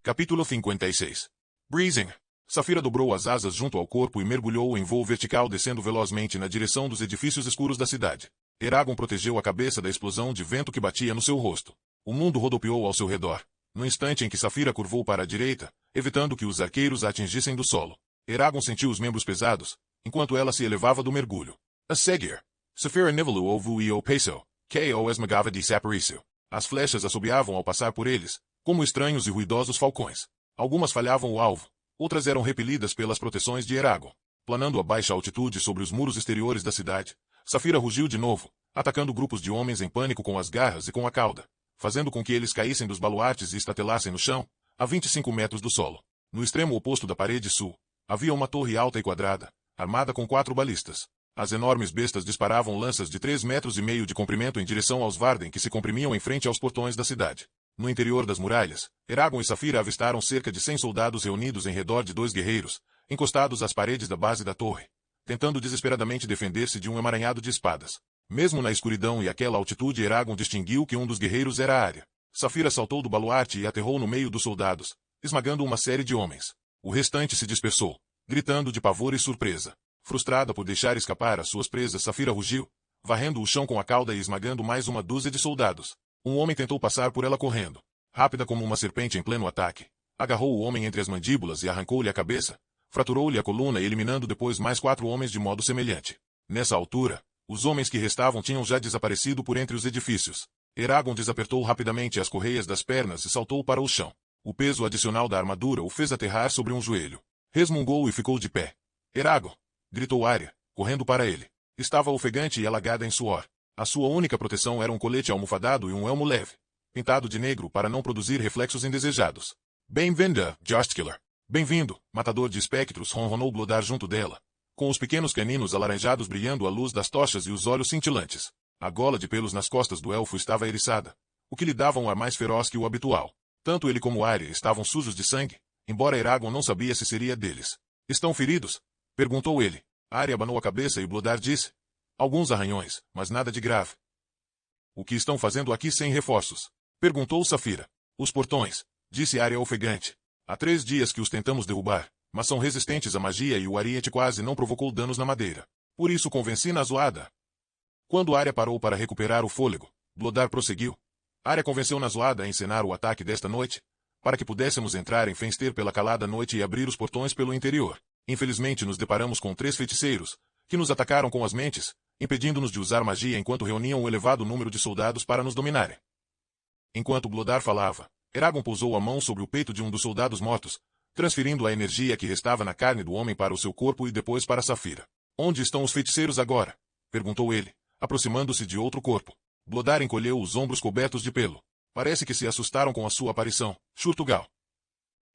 Capítulo 56. Breezing. Safira dobrou as asas junto ao corpo e mergulhou em voo vertical, descendo velozmente na direção dos edifícios escuros da cidade. Eragon protegeu a cabeça da explosão de vento que batia no seu rosto. O mundo rodopiou ao seu redor. No instante em que Safira curvou para a direita, evitando que os arqueiros a atingissem do solo, Eragon sentiu os membros pesados, enquanto ela se elevava do mergulho. A seguir, Safira nivelou ovo e o peso, que o esmagava desapareceu. As flechas assobiavam ao passar por eles, como estranhos e ruidosos falcões. Algumas falhavam o alvo, outras eram repelidas pelas proteções de Eragon. Planando a baixa altitude sobre os muros exteriores da cidade, Safira rugiu de novo, atacando grupos de homens em pânico com as garras e com a cauda, fazendo com que eles caíssem dos baluartes e estatelassem no chão, a 25 metros do solo. No extremo oposto da parede sul, havia uma torre alta e quadrada, armada com 4 balistas. As enormes bestas disparavam lanças de 3,5 metros de comprimento em direção aos Varden que se comprimiam em frente aos portões da cidade. No interior das muralhas, Eragon e Safira avistaram cerca de 100 soldados reunidos em redor de 2 guerreiros, encostados às paredes da base da torre, tentando desesperadamente defender-se de um emaranhado de espadas. Mesmo na escuridão e aquela altitude, Eragon distinguiu que um dos guerreiros era Arya. Safira saltou do baluarte e aterrou no meio dos soldados, esmagando uma série de homens. O restante se dispersou, gritando de pavor e surpresa. Frustrada por deixar escapar as suas presas, Safira rugiu, varrendo o chão com a cauda e esmagando mais uma dúzia de soldados. Um homem tentou passar por ela correndo. Rápida como uma serpente em pleno ataque, agarrou o homem entre as mandíbulas e arrancou-lhe a cabeça, fraturou-lhe a coluna, eliminando depois mais 4 homens de modo semelhante. Nessa altura, os homens que restavam tinham já desaparecido por entre os edifícios. Eragon desapertou rapidamente as correias das pernas e saltou para o chão. O peso adicional da armadura o fez aterrar sobre um joelho. Resmungou e ficou de pé. Eragon! Gritou Arya, correndo para ele. Estava ofegante e alagada em suor. A sua única proteção era um colete almofadado e um elmo leve, pintado de negro para não produzir reflexos indesejados. Bem-vinda, Ghostkiller. Bem-vindo, matador de espectros, ronronou Blodar junto dela, com os pequenos caninos alaranjados brilhando à luz das tochas e os olhos cintilantes. A gola de pelos nas costas do elfo estava eriçada, o que lhe dava um ar mais feroz que o habitual. Tanto ele como Arya estavam sujos de sangue, embora Eragon não sabia se seria deles. Estão feridos? Perguntou ele. Arya abanou a cabeça e Blodar disse: alguns arranhões, mas nada de grave. O que estão fazendo aqui sem reforços? Perguntou Safira. Os portões, disse Arya ofegante. Há 3 dias que os tentamos derrubar, mas são resistentes à magia e o ariete quase não provocou danos na madeira. Por isso convenci na zoada. Quando Arya parou para recuperar o fôlego, Blodar prosseguiu. Arya convenceu na zoada a encenar o ataque desta noite, para que pudéssemos entrar em Fenster pela calada noite e abrir os portões pelo interior. Infelizmente nos deparamos com 3 feiticeiros, que nos atacaram com as mentes, impedindo-nos de usar magia enquanto reuniam um elevado número de soldados para nos dominarem. Enquanto Blodar falava, Eragon pousou a mão sobre o peito de um dos soldados mortos, transferindo a energia que restava na carne do homem para o seu corpo e depois para Safira. Onde estão os feiticeiros agora? Perguntou ele, aproximando-se de outro corpo. Blodar encolheu os ombros cobertos de pelo. Parece que se assustaram com a sua aparição, Shurtugal.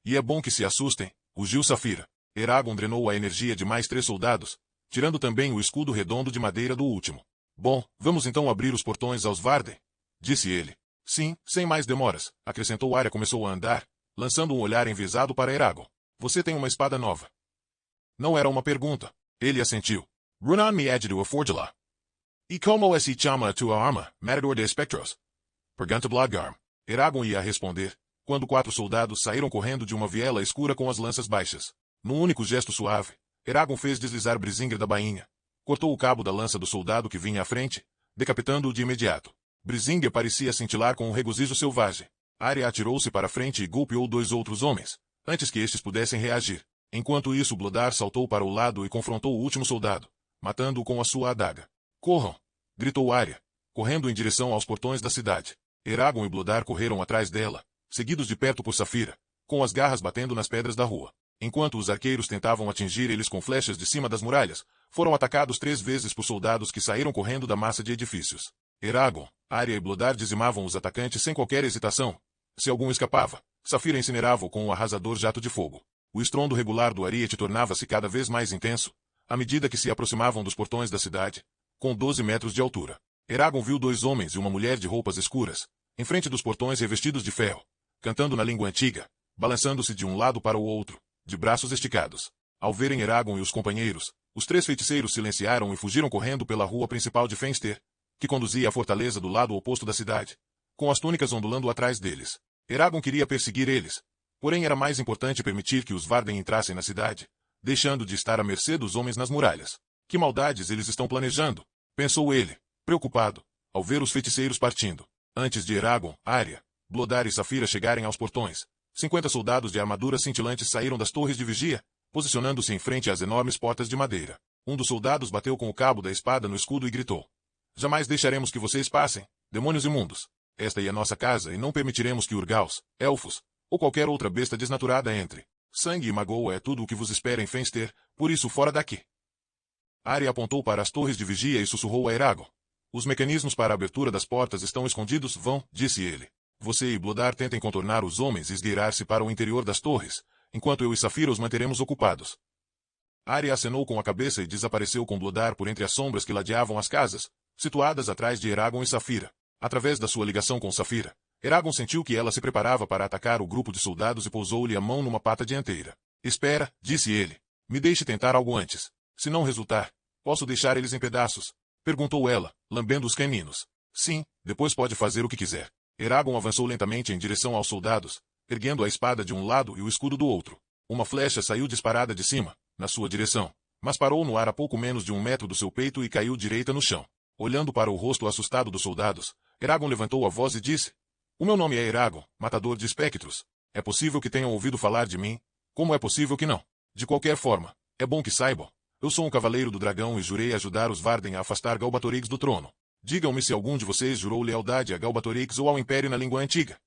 E é bom que se assustem, rugiu Safira. Eragon drenou a energia de mais 3 soldados, tirando também o escudo redondo de madeira do último. Bom, vamos então abrir os portões aos Varden, disse ele. Sim, sem mais demoras, acrescentou Arya. Começou a andar, lançando um olhar enviesado para Eragon. Você tem uma espada nova. Não era uma pergunta. Ele assentiu. Runan me ajuda a forjá-la. E como se chama a tua arma, matador de espectros? Pergunta Bloodgarm. Eragon ia responder, quando 4 soldados saíram correndo de uma viela escura com as lanças baixas. Num único gesto suave, Eragon fez deslizar Brisingar da bainha. Cortou o cabo da lança do soldado que vinha à frente, decapitando-o de imediato. Brisingar parecia cintilar com um regozijo selvagem. Arya atirou-se para frente e golpeou 2 outros homens, antes que estes pudessem reagir. Enquanto isso, Blodar saltou para o lado e confrontou o último soldado, matando-o com a sua adaga. Corram! Gritou Arya, correndo em direção aos portões da cidade. Eragon e Blodar correram atrás dela, seguidos de perto por Safira, com as garras batendo nas pedras da rua. Enquanto os arqueiros tentavam atingir eles com flechas de cima das muralhas, foram atacados 3 vezes por soldados que saíram correndo da massa de edifícios. Eragon, Arya e Blodar dizimavam os atacantes sem qualquer hesitação. Se algum escapava, Safira incinerava-o com um arrasador jato de fogo. O estrondo regular do ariete tornava-se cada vez mais intenso, à medida que se aproximavam dos portões da cidade, com 12 metros de altura. Eragon viu 2 homens e uma mulher de roupas escuras, em frente dos portões revestidos de ferro, cantando na língua antiga, balançando-se de um lado para o outro, de braços esticados. Ao verem Eragon e os companheiros, os 3 feiticeiros silenciaram e fugiram correndo pela rua principal de Fenster, que conduzia à fortaleza do lado oposto da cidade, com as túnicas ondulando atrás deles. Eragon queria perseguir eles, Porém era mais importante permitir que os Varden entrassem na cidade, deixando de estar à mercê dos homens nas muralhas. Que maldades eles estão planejando? Pensou ele, preocupado, ao ver os feiticeiros partindo. Antes de Eragon, Arya, Bloodar e Saphira chegarem aos portões, 50 soldados de armaduras cintilantes saíram das torres de vigia, posicionando-se em frente às enormes portas de madeira. Um dos soldados bateu com o cabo da espada no escudo e gritou: "Jamais deixaremos que vocês passem, demônios imundos. Esta é a nossa casa e não permitiremos que urgaus, elfos, ou qualquer outra besta desnaturada entre. Sangue e magoa é tudo o que vos espera em Fenster, por isso fora daqui." Arya apontou para as torres de vigia e sussurrou a Eragon: "Os mecanismos para a abertura das portas estão escondidos, vão", disse ele. "Você e Bloodar tentem contornar os homens e esgueirar-se para o interior das torres, enquanto eu e Saphira os manteremos ocupados." Arya acenou com a cabeça e desapareceu com Bloodar por entre as sombras que ladeavam as casas, situadas atrás de Eragon e Saphira. Através da sua ligação com Saphira, Eragon sentiu que ela se preparava para atacar o grupo de soldados e pousou-lhe a mão numa pata dianteira. "Espera", disse ele. "Me deixe tentar algo antes. Se não resultar, posso deixar eles em pedaços?" perguntou ela, lambendo os caninos. "Sim, depois pode fazer o que quiser." Eragon avançou lentamente em direção aos soldados, erguendo a espada de um lado e o escudo do outro. Uma flecha saiu disparada de cima, na sua direção, mas parou no ar a pouco menos de 1 metro do seu peito e caiu direita no chão. Olhando para o rosto assustado dos soldados, Eragon levantou a voz e disse: "O meu nome é Eragon, matador de espectros. É possível que tenham ouvido falar de mim, como é possível que não? De qualquer forma, é bom que saibam. Eu sou um cavaleiro do dragão e jurei ajudar os Varden a afastar Galbatorix do trono. Digam-me se algum de vocês jurou lealdade a Galbatorix ou ao Império na língua antiga.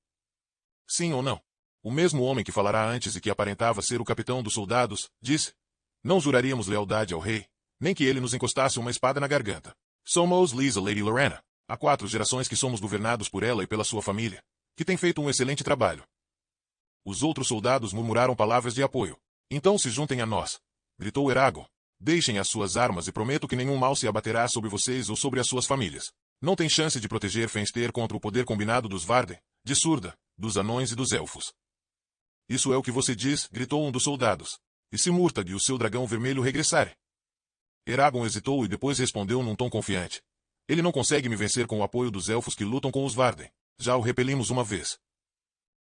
Sim ou não?" O mesmo homem que falará antes e que aparentava ser o capitão dos soldados, disse: "Não juraríamos lealdade ao rei, nem que ele nos encostasse uma espada na garganta. Somos Lisa Lady Lorena. Há 4 gerações que somos governados por ela e pela sua família, que tem feito um excelente trabalho." Os outros soldados murmuraram palavras de apoio. "Então se juntem a nós", gritou Eragon. "Deixem as suas armas e prometo que nenhum mal se abaterá sobre vocês ou sobre as suas famílias. Não tem chance de proteger Fenster contra o poder combinado dos Varden, de Surda, dos anões e dos elfos." "Isso é o que você diz", gritou um dos soldados. "E se Murtag e o seu dragão vermelho regressarem?" Eragon hesitou e depois respondeu num tom confiante: "Ele não consegue me vencer com o apoio dos elfos que lutam com os Varden. Já o repelimos uma vez."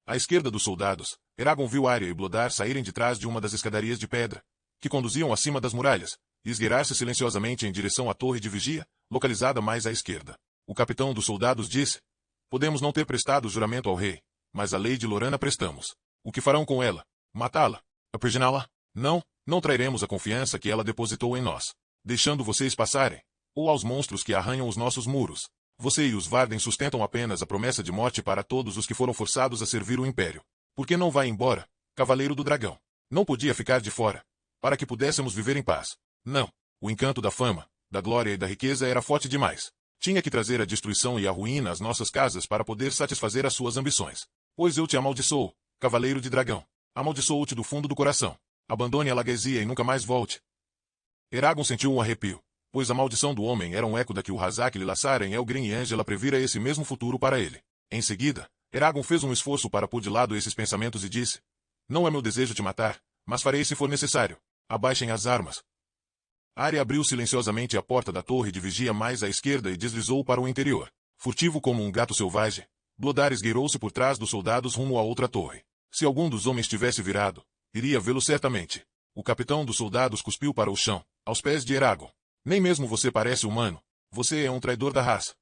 À esquerda dos soldados, Eragon viu Arya e Bloodar saírem de trás de uma das escadarias de pedra, que conduziam acima das muralhas, e esgueirar-se silenciosamente em direção à torre de vigia, localizada mais à esquerda. O capitão dos soldados disse: "Podemos não ter prestado juramento ao rei, mas a Lady Lorana prestamos. O que farão com ela? Matá-la? Aprisioná-la? Não, não trairemos a confiança que ela depositou em nós, deixando vocês passarem, ou aos monstros que arranham os nossos muros. Você e os Varden sustentam apenas a promessa de morte para todos os que foram forçados a servir o Império. Por que não vai embora, Cavaleiro do Dragão? Não podia ficar de fora, para que pudéssemos viver em paz. Não. O encanto da fama, da glória e da riqueza era forte demais. Tinha que trazer a destruição e a ruína às nossas casas para poder satisfazer as suas ambições. Pois eu te amaldiçoo, Cavaleiro de Dragão. Amaldiçoo-te do fundo do coração. Abandone a Laguesia e nunca mais volte." Eragon sentiu um arrepio, pois a maldição do homem era um eco da que o Razak lhe laçara em Elgrin e Angela previra esse mesmo futuro para ele. Em seguida, Eragon fez um esforço para pôr de lado esses pensamentos e disse: "Não é meu desejo te matar, mas farei se for necessário. Abaixem as armas." Arya abriu silenciosamente a porta da torre de vigia mais à esquerda e deslizou para o interior. Furtivo como um gato selvagem, Bloodar esgueirou-se por trás dos soldados rumo a outra torre. Se algum dos homens tivesse virado, iria vê-lo certamente. O capitão dos soldados cuspiu para o chão, aos pés de Eragon. "Nem mesmo você parece humano. Você é um traidor da raça."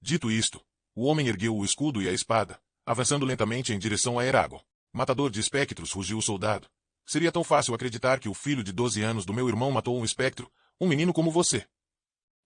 Dito isto, o homem ergueu o escudo e a espada, avançando lentamente em direção a Eragon. "Matador de espectros", rugiu o soldado. "Seria tão fácil acreditar que o filho de 12 anos do meu irmão matou um espectro, um menino como você."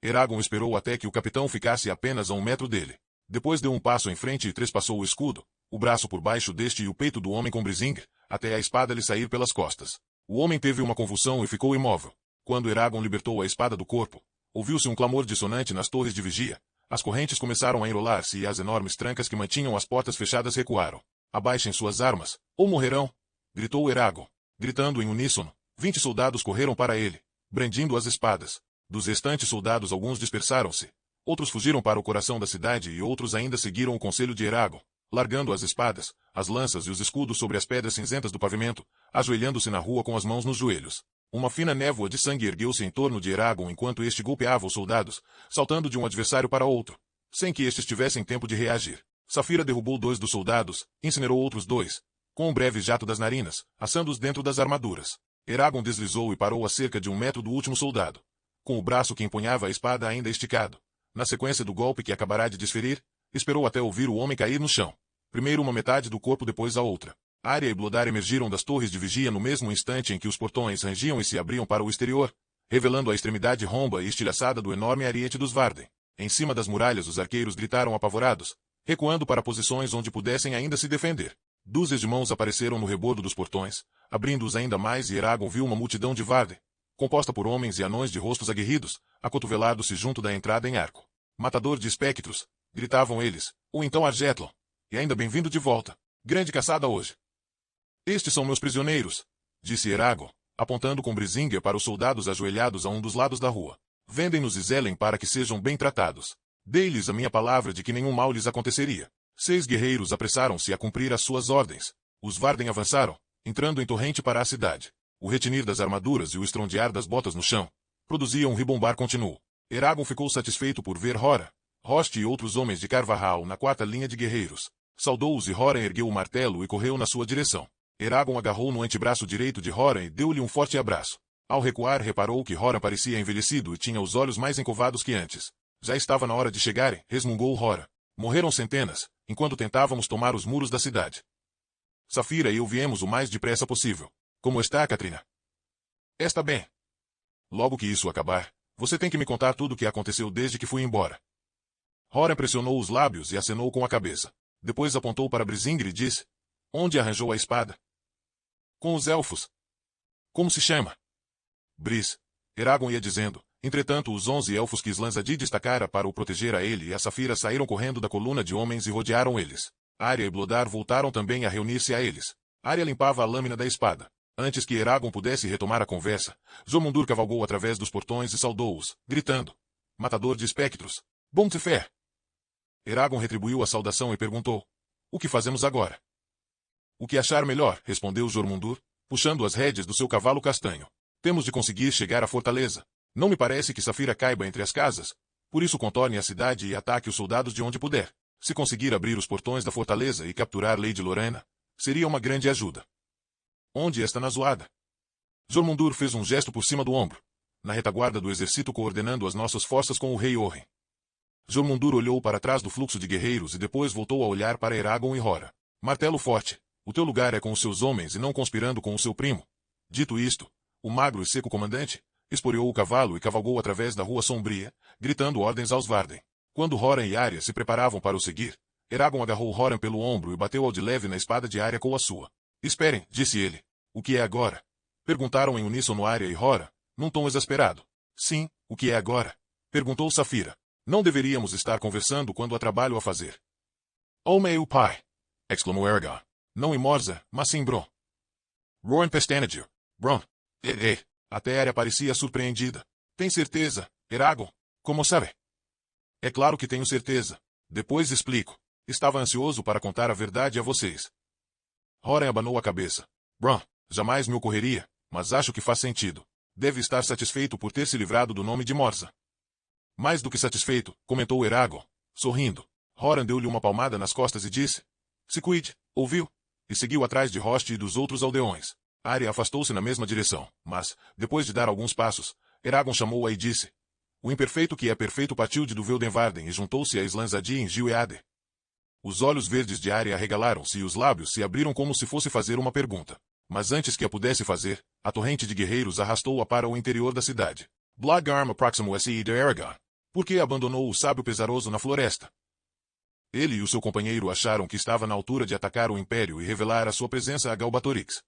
Eragon esperou até que o capitão ficasse apenas a 1 metro dele. Depois deu um passo em frente e trespassou o escudo, o braço por baixo deste e o peito do homem com Brising, até a espada lhe sair pelas costas. O homem teve uma convulsão e ficou imóvel. Quando Eragon libertou a espada do corpo, ouviu-se um clamor dissonante nas torres de vigia. As correntes começaram a enrolar-se e as enormes trancas que mantinham as portas fechadas recuaram. "Abaixem suas armas, ou morrerão!" gritou Eragon. Gritando em uníssono, 20 soldados correram para ele, brandindo as espadas. Dos restantes soldados alguns dispersaram-se. Outros fugiram para o coração da cidade e outros ainda seguiram o conselho de Eragon, largando as espadas, as lanças e os escudos sobre as pedras cinzentas do pavimento, ajoelhando-se na rua com as mãos nos joelhos. Uma fina névoa de sangue ergueu-se em torno de Eragon enquanto este golpeava os soldados, saltando de um adversário para outro, sem que estes tivessem tempo de reagir. Saphira derrubou 2 dos soldados, incinerou outros 2, com um breve jato das narinas, assando-os dentro das armaduras. Eragon deslizou e parou a cerca de 1 metro do último soldado, com o braço que empunhava a espada ainda esticado. Na sequência do golpe que acabará de desferir, esperou até ouvir o homem cair no chão. Primeiro uma metade do corpo, depois a outra. Arya e Bloodar emergiram das torres de vigia no mesmo instante em que os portões rangiam e se abriam para o exterior, revelando a extremidade romba e estilhaçada do enorme ariete dos Varden. Em cima das muralhas os arqueiros gritaram apavorados, recuando para posições onde pudessem ainda se defender. Dúzias de mãos apareceram no rebordo dos portões, abrindo-os ainda mais, e Eragon viu uma multidão de Varden, composta por homens e anões de rostos aguerridos, acotovelados-se junto da entrada em arco. Matador de espectros, gritavam eles, ou então Argetlon. E ainda bem-vindo de volta. Grande caçada hoje. Estes são meus prisioneiros, disse Eragon, apontando com Brisingr para os soldados ajoelhados a um dos lados da rua. Vendem-nos e zelem para que sejam bem tratados. Dei-lhes a minha palavra de que nenhum mal lhes aconteceria. 6 guerreiros apressaram-se a cumprir as suas ordens. Os Varden avançaram, entrando em torrente para a cidade. O retinir das armaduras e o estrondear das botas no chão produziam um ribombar contínuo. Eragon ficou satisfeito por ver Hora, Rost e outros homens de Carvajal na 4ª linha de guerreiros. Saudou-os e Hora ergueu o martelo e correu na sua direção. Eragon agarrou no antebraço direito de Hora e deu-lhe um forte abraço. Ao recuar, reparou que Hora parecia envelhecido e tinha os olhos mais encovados que antes. Já estava na hora de chegarem, resmungou Hora. Morreram centenas, enquanto tentávamos tomar os muros da cidade. Saphira e eu viemos o mais depressa possível. Como está, Caitriona? Está bem. Logo que isso acabar, você tem que me contar tudo o que aconteceu desde que fui embora. Hora pressionou os lábios e acenou com a cabeça. Depois apontou para Brisingr e disse, onde arranjou a espada? Com os elfos. Como se chama? Bris. Eragon ia dizendo. Entretanto, os 11 elfos que Slanzadi destacara para o proteger a ele e a Saphira saíram correndo da coluna de homens e rodearam eles. Arya e Bloodar voltaram também a reunir-se a eles. Arya limpava a lâmina da espada. Antes que Eragon pudesse retomar a conversa, Jormundur cavalgou através dos portões e saudou-os, gritando. Matador de espectros. Bom te fé. Eragon retribuiu a saudação e perguntou. O que fazemos agora? O que achar melhor, respondeu Jormundur, puxando as rédeas do seu cavalo castanho. Temos de conseguir chegar à fortaleza. Não me parece que Saphira caiba entre as casas, por isso contorne a cidade e ataque os soldados de onde puder. Se conseguir abrir os portões da fortaleza e capturar Lady Lorena, seria uma grande ajuda. Onde está Nazoada? Jormundur fez um gesto por cima do ombro, na retaguarda do exército coordenando as nossas forças com o rei Orren. Jormundur olhou para trás do fluxo de guerreiros e depois voltou a olhar para Eragon e Hora. Martelo forte, o teu lugar é com os seus homens e não conspirando com o seu primo. Dito isto, o magro e seco comandante esporeou o cavalo e cavalgou através da rua sombria, gritando ordens aos Varden. Quando Horan e Arya se preparavam para o seguir, Eragon agarrou Horan pelo ombro e bateu ao de leve na espada de Arya com a sua. Esperem, disse ele. O que é agora? Perguntaram em uníssono Arya e Horan, num tom exasperado. Sim, o que é agora? Perguntou Saphira. Não deveríamos estar conversando quando há trabalho a fazer. Oh meu pai! Exclamou Eragon. Não em Morza, mas sim Bron. Roran Pestanagir. Bron. Até Arya parecia surpreendida. Tem certeza, Eragon? Como sabe? É claro que tenho certeza. Depois explico. Estava ansioso para contar a verdade a vocês. Horan abanou a cabeça. Bron, jamais me ocorreria, mas acho que faz sentido. Deve estar satisfeito por ter se livrado do nome de Morza. Mais do que satisfeito, comentou Eragon, sorrindo. Horan deu-lhe uma palmada nas costas e disse. Se cuide, ouviu? E seguiu atrás de Rost e dos outros aldeões. Arya afastou-se na mesma direção, mas, depois de dar alguns passos, Eragon chamou-a e disse. O imperfeito que é perfeito partiu de Duveldenvarden e juntou-se a Slanzadi em Gil-eader. Os olhos verdes de Arya arregalaram-se e os lábios se abriram como se fosse fazer uma pergunta. Mas antes que a pudesse fazer, a torrente de guerreiros arrastou-a para o interior da cidade. Bloodgarm aproximou-se de Eragon. Por que abandonou o sábio pesaroso na floresta? Ele e o seu companheiro acharam que estava na altura de atacar o Império e revelar a sua presença a Galbatorix.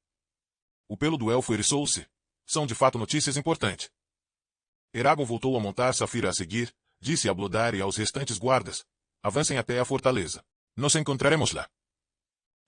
O pelo do elfo eriçou-se. São de fato notícias importantes. Eragon voltou a montar Saphira a seguir, disse a Bloodar e aos restantes guardas. Avancem até a fortaleza. Nos encontraremos lá.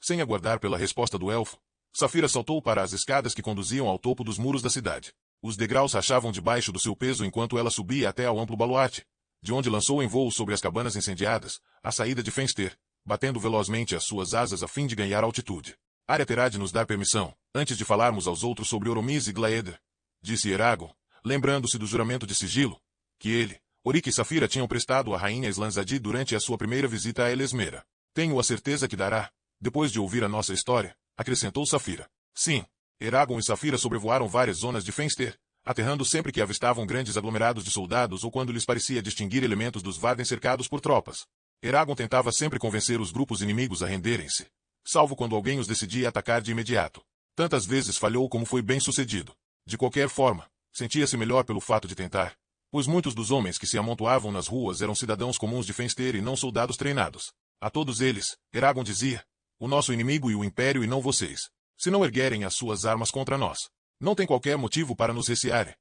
Sem aguardar pela resposta do elfo, Saphira saltou para as escadas que conduziam ao topo dos muros da cidade. Os degraus rachavam debaixo do seu peso enquanto ela subia até ao amplo baluarte, de onde lançou em voo sobre as cabanas incendiadas, a saída de Fenster, batendo velozmente as suas asas a fim de ganhar altitude. Arya terá de nos dar permissão, antes de falarmos aos outros sobre Oromis e Glaeder, disse Eragon, lembrando-se do juramento de sigilo, que ele, Orik e Saphira tinham prestado à rainha Slanzadi durante a sua primeira visita a Elesmera. Tenho a certeza que dará, depois de ouvir a nossa história, acrescentou Safira. Sim. Eragon e Safira sobrevoaram várias zonas de Fenster, aterrando sempre que avistavam grandes aglomerados de soldados ou quando lhes parecia distinguir elementos dos Varden cercados por tropas. Eragon tentava sempre convencer os grupos inimigos a renderem-se, salvo quando alguém os decidia atacar de imediato. Tantas vezes falhou como foi bem sucedido. De qualquer forma, sentia-se melhor pelo fato de tentar, pois muitos dos homens que se amontoavam nas ruas eram cidadãos comuns de Fenster e não soldados treinados. A todos eles, Eragon dizia: o nosso inimigo e o Império e não vocês. Se não erguerem as suas armas contra nós, não tem qualquer motivo para nos recearem.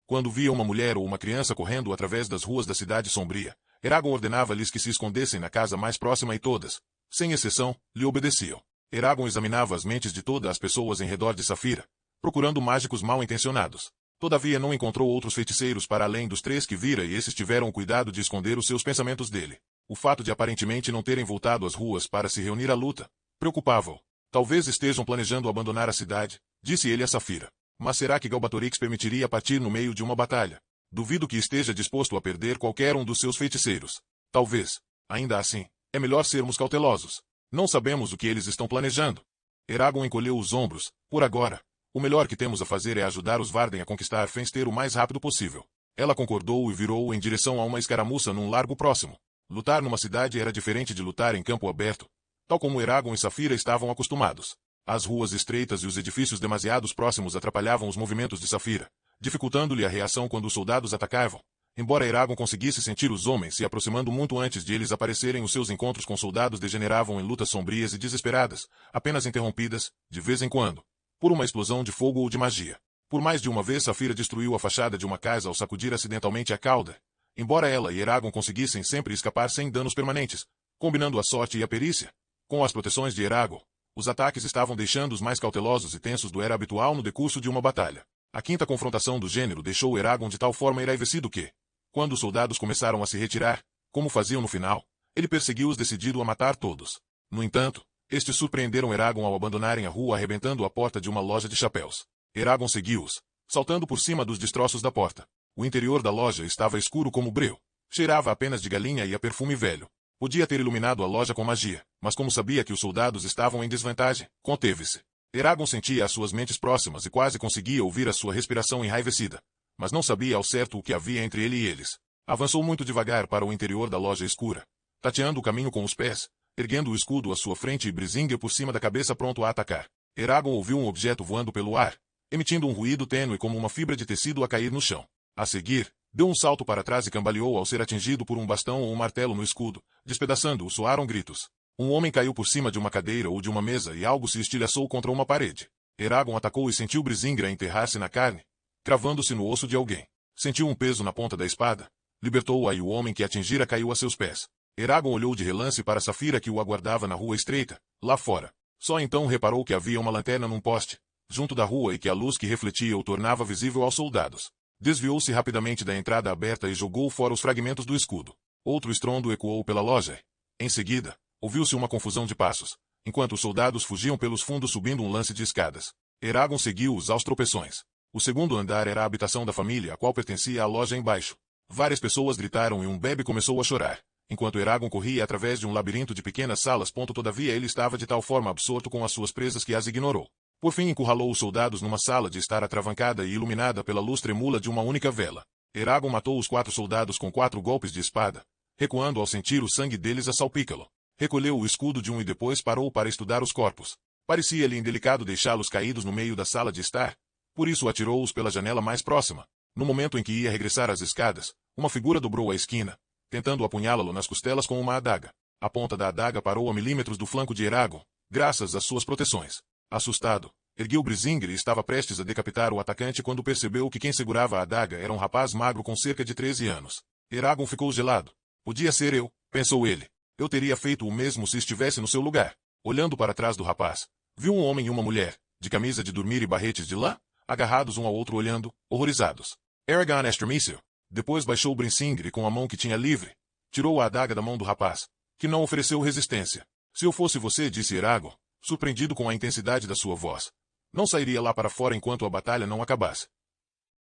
Quando via uma mulher ou uma criança correndo através das ruas da cidade sombria, Eragon ordenava-lhes que se escondessem na casa mais próxima e todas, sem exceção, lhe obedeciam. Eragon examinava as mentes de todas as pessoas em redor de Safira, procurando mágicos mal-intencionados. Todavia não encontrou outros feiticeiros para além dos 3 que vira e esses tiveram o cuidado de esconder os seus pensamentos dele. O fato de aparentemente não terem voltado às ruas para se reunir à luta preocupava-o. Talvez estejam planejando abandonar a cidade, disse ele a Safira. Mas será que Galbatorix permitiria partir no meio de uma batalha? Duvido que esteja disposto a perder qualquer um dos seus feiticeiros. Talvez. Ainda assim, é melhor sermos cautelosos. Não sabemos o que eles estão planejando. Eragon encolheu os ombros. Por agora, o melhor que temos a fazer é ajudar os Varden a conquistar Fenster o mais rápido possível. Ela concordou e virou em direção a uma escaramuça num largo próximo. Lutar numa cidade era diferente de lutar em campo aberto, tal como Eragon e Safira estavam acostumados. As ruas estreitas e os edifícios demasiado próximos atrapalhavam os movimentos de Safira, dificultando-lhe a reação quando os soldados atacavam. Embora Eragon conseguisse sentir os homens se aproximando muito antes de eles aparecerem, os seus encontros com soldados degeneravam em lutas sombrias e desesperadas, apenas interrompidas, de vez em quando, por uma explosão de fogo ou de magia. Por mais de uma vez Safira destruiu a fachada de uma casa ao sacudir acidentalmente a cauda. Embora ela e Eragon conseguissem sempre escapar sem danos permanentes, combinando a sorte e a perícia, com as proteções de Eragon, os ataques estavam deixando os mais cautelosos e tensos do era habitual no decurso de uma batalha. A quinta confrontação do gênero deixou Eragon de tal forma enraivecido que, quando os soldados começaram a se retirar, como faziam no final, ele perseguiu-os decidido a matar todos. No entanto, estes surpreenderam Eragon ao abandonarem a rua arrebentando a porta de uma loja de chapéus. Eragon seguiu-os, saltando por cima dos destroços da porta. O interior da loja estava escuro como breu. Cheirava apenas de galinha e a perfume velho. Podia ter iluminado a loja com magia, mas como sabia que os soldados estavam em desvantagem, conteve-se. Eragon sentia as suas mentes próximas e quase conseguia ouvir a sua respiração enraivecida, mas não sabia ao certo o que havia entre ele e eles. Avançou muito devagar para o interior da loja escura, tateando o caminho com os pés, erguendo o escudo à sua frente e Brisinga por cima da cabeça pronto a atacar. Eragon ouviu um objeto voando pelo ar, emitindo um ruído tênue como uma fibra de tecido a cair no chão. A seguir, deu um salto para trás e cambaleou ao ser atingido por um bastão ou um martelo no escudo, despedaçando-o. Soaram gritos. Um homem caiu por cima de uma cadeira ou de uma mesa e algo se estilhaçou contra uma parede. Eragon atacou e sentiu Brisingra enterrar-se na carne, cravando-se no osso de alguém. Sentiu um peso na ponta da espada, libertou-a e o homem que atingira caiu a seus pés. Eragon olhou de relance para Safira que o aguardava na rua estreita, lá fora. Só então reparou que havia uma lanterna num poste, junto da rua e que a luz que refletia o tornava visível aos soldados. Desviou-se rapidamente da entrada aberta e jogou fora os fragmentos do escudo. Outro estrondo ecoou pela loja. Em seguida, ouviu-se uma confusão de passos, enquanto os soldados fugiam pelos fundos subindo um lance de escadas. Eragon seguiu-os aos tropeções. O segundo andar era a habitação da família, a qual pertencia à loja embaixo. Várias pessoas gritaram e um bebê começou a chorar, enquanto Eragon corria através de um labirinto de pequenas salas. Todavia ele estava de tal forma absorto com as suas presas que as ignorou. Por fim encurralou os soldados numa sala de estar atravancada e iluminada pela luz tremula de uma única vela. Eragon matou os 4 soldados com 4 golpes de espada, recuando ao sentir o sangue deles a salpicá-lo. Recolheu o escudo de um e depois parou para estudar os corpos. Parecia-lhe indelicado deixá-los caídos no meio da sala de estar, por isso atirou-os pela janela mais próxima. No momento em que ia regressar às escadas, uma figura dobrou a esquina, tentando apunhalá-lo nas costelas com uma adaga. A ponta da adaga parou a milímetros do flanco de Eragon, graças às suas proteções. Assustado, ergueu Brisingra e estava prestes a decapitar o atacante quando percebeu que quem segurava a adaga era um rapaz magro com cerca de 13 anos. Eragon ficou gelado. Podia ser eu, pensou ele. Eu teria feito o mesmo se estivesse no seu lugar. Olhando para trás do rapaz, viu um homem e uma mulher, de camisa de dormir e barretes de lã, agarrados um ao outro olhando, horrorizados. Eragon estremeceu. Depois baixou Brisingra e com a mão que tinha livre, tirou a adaga da mão do rapaz, que não ofereceu resistência. Se eu fosse você, disse Eragon, surpreendido com a intensidade da sua voz, não sairia lá para fora enquanto a batalha não acabasse.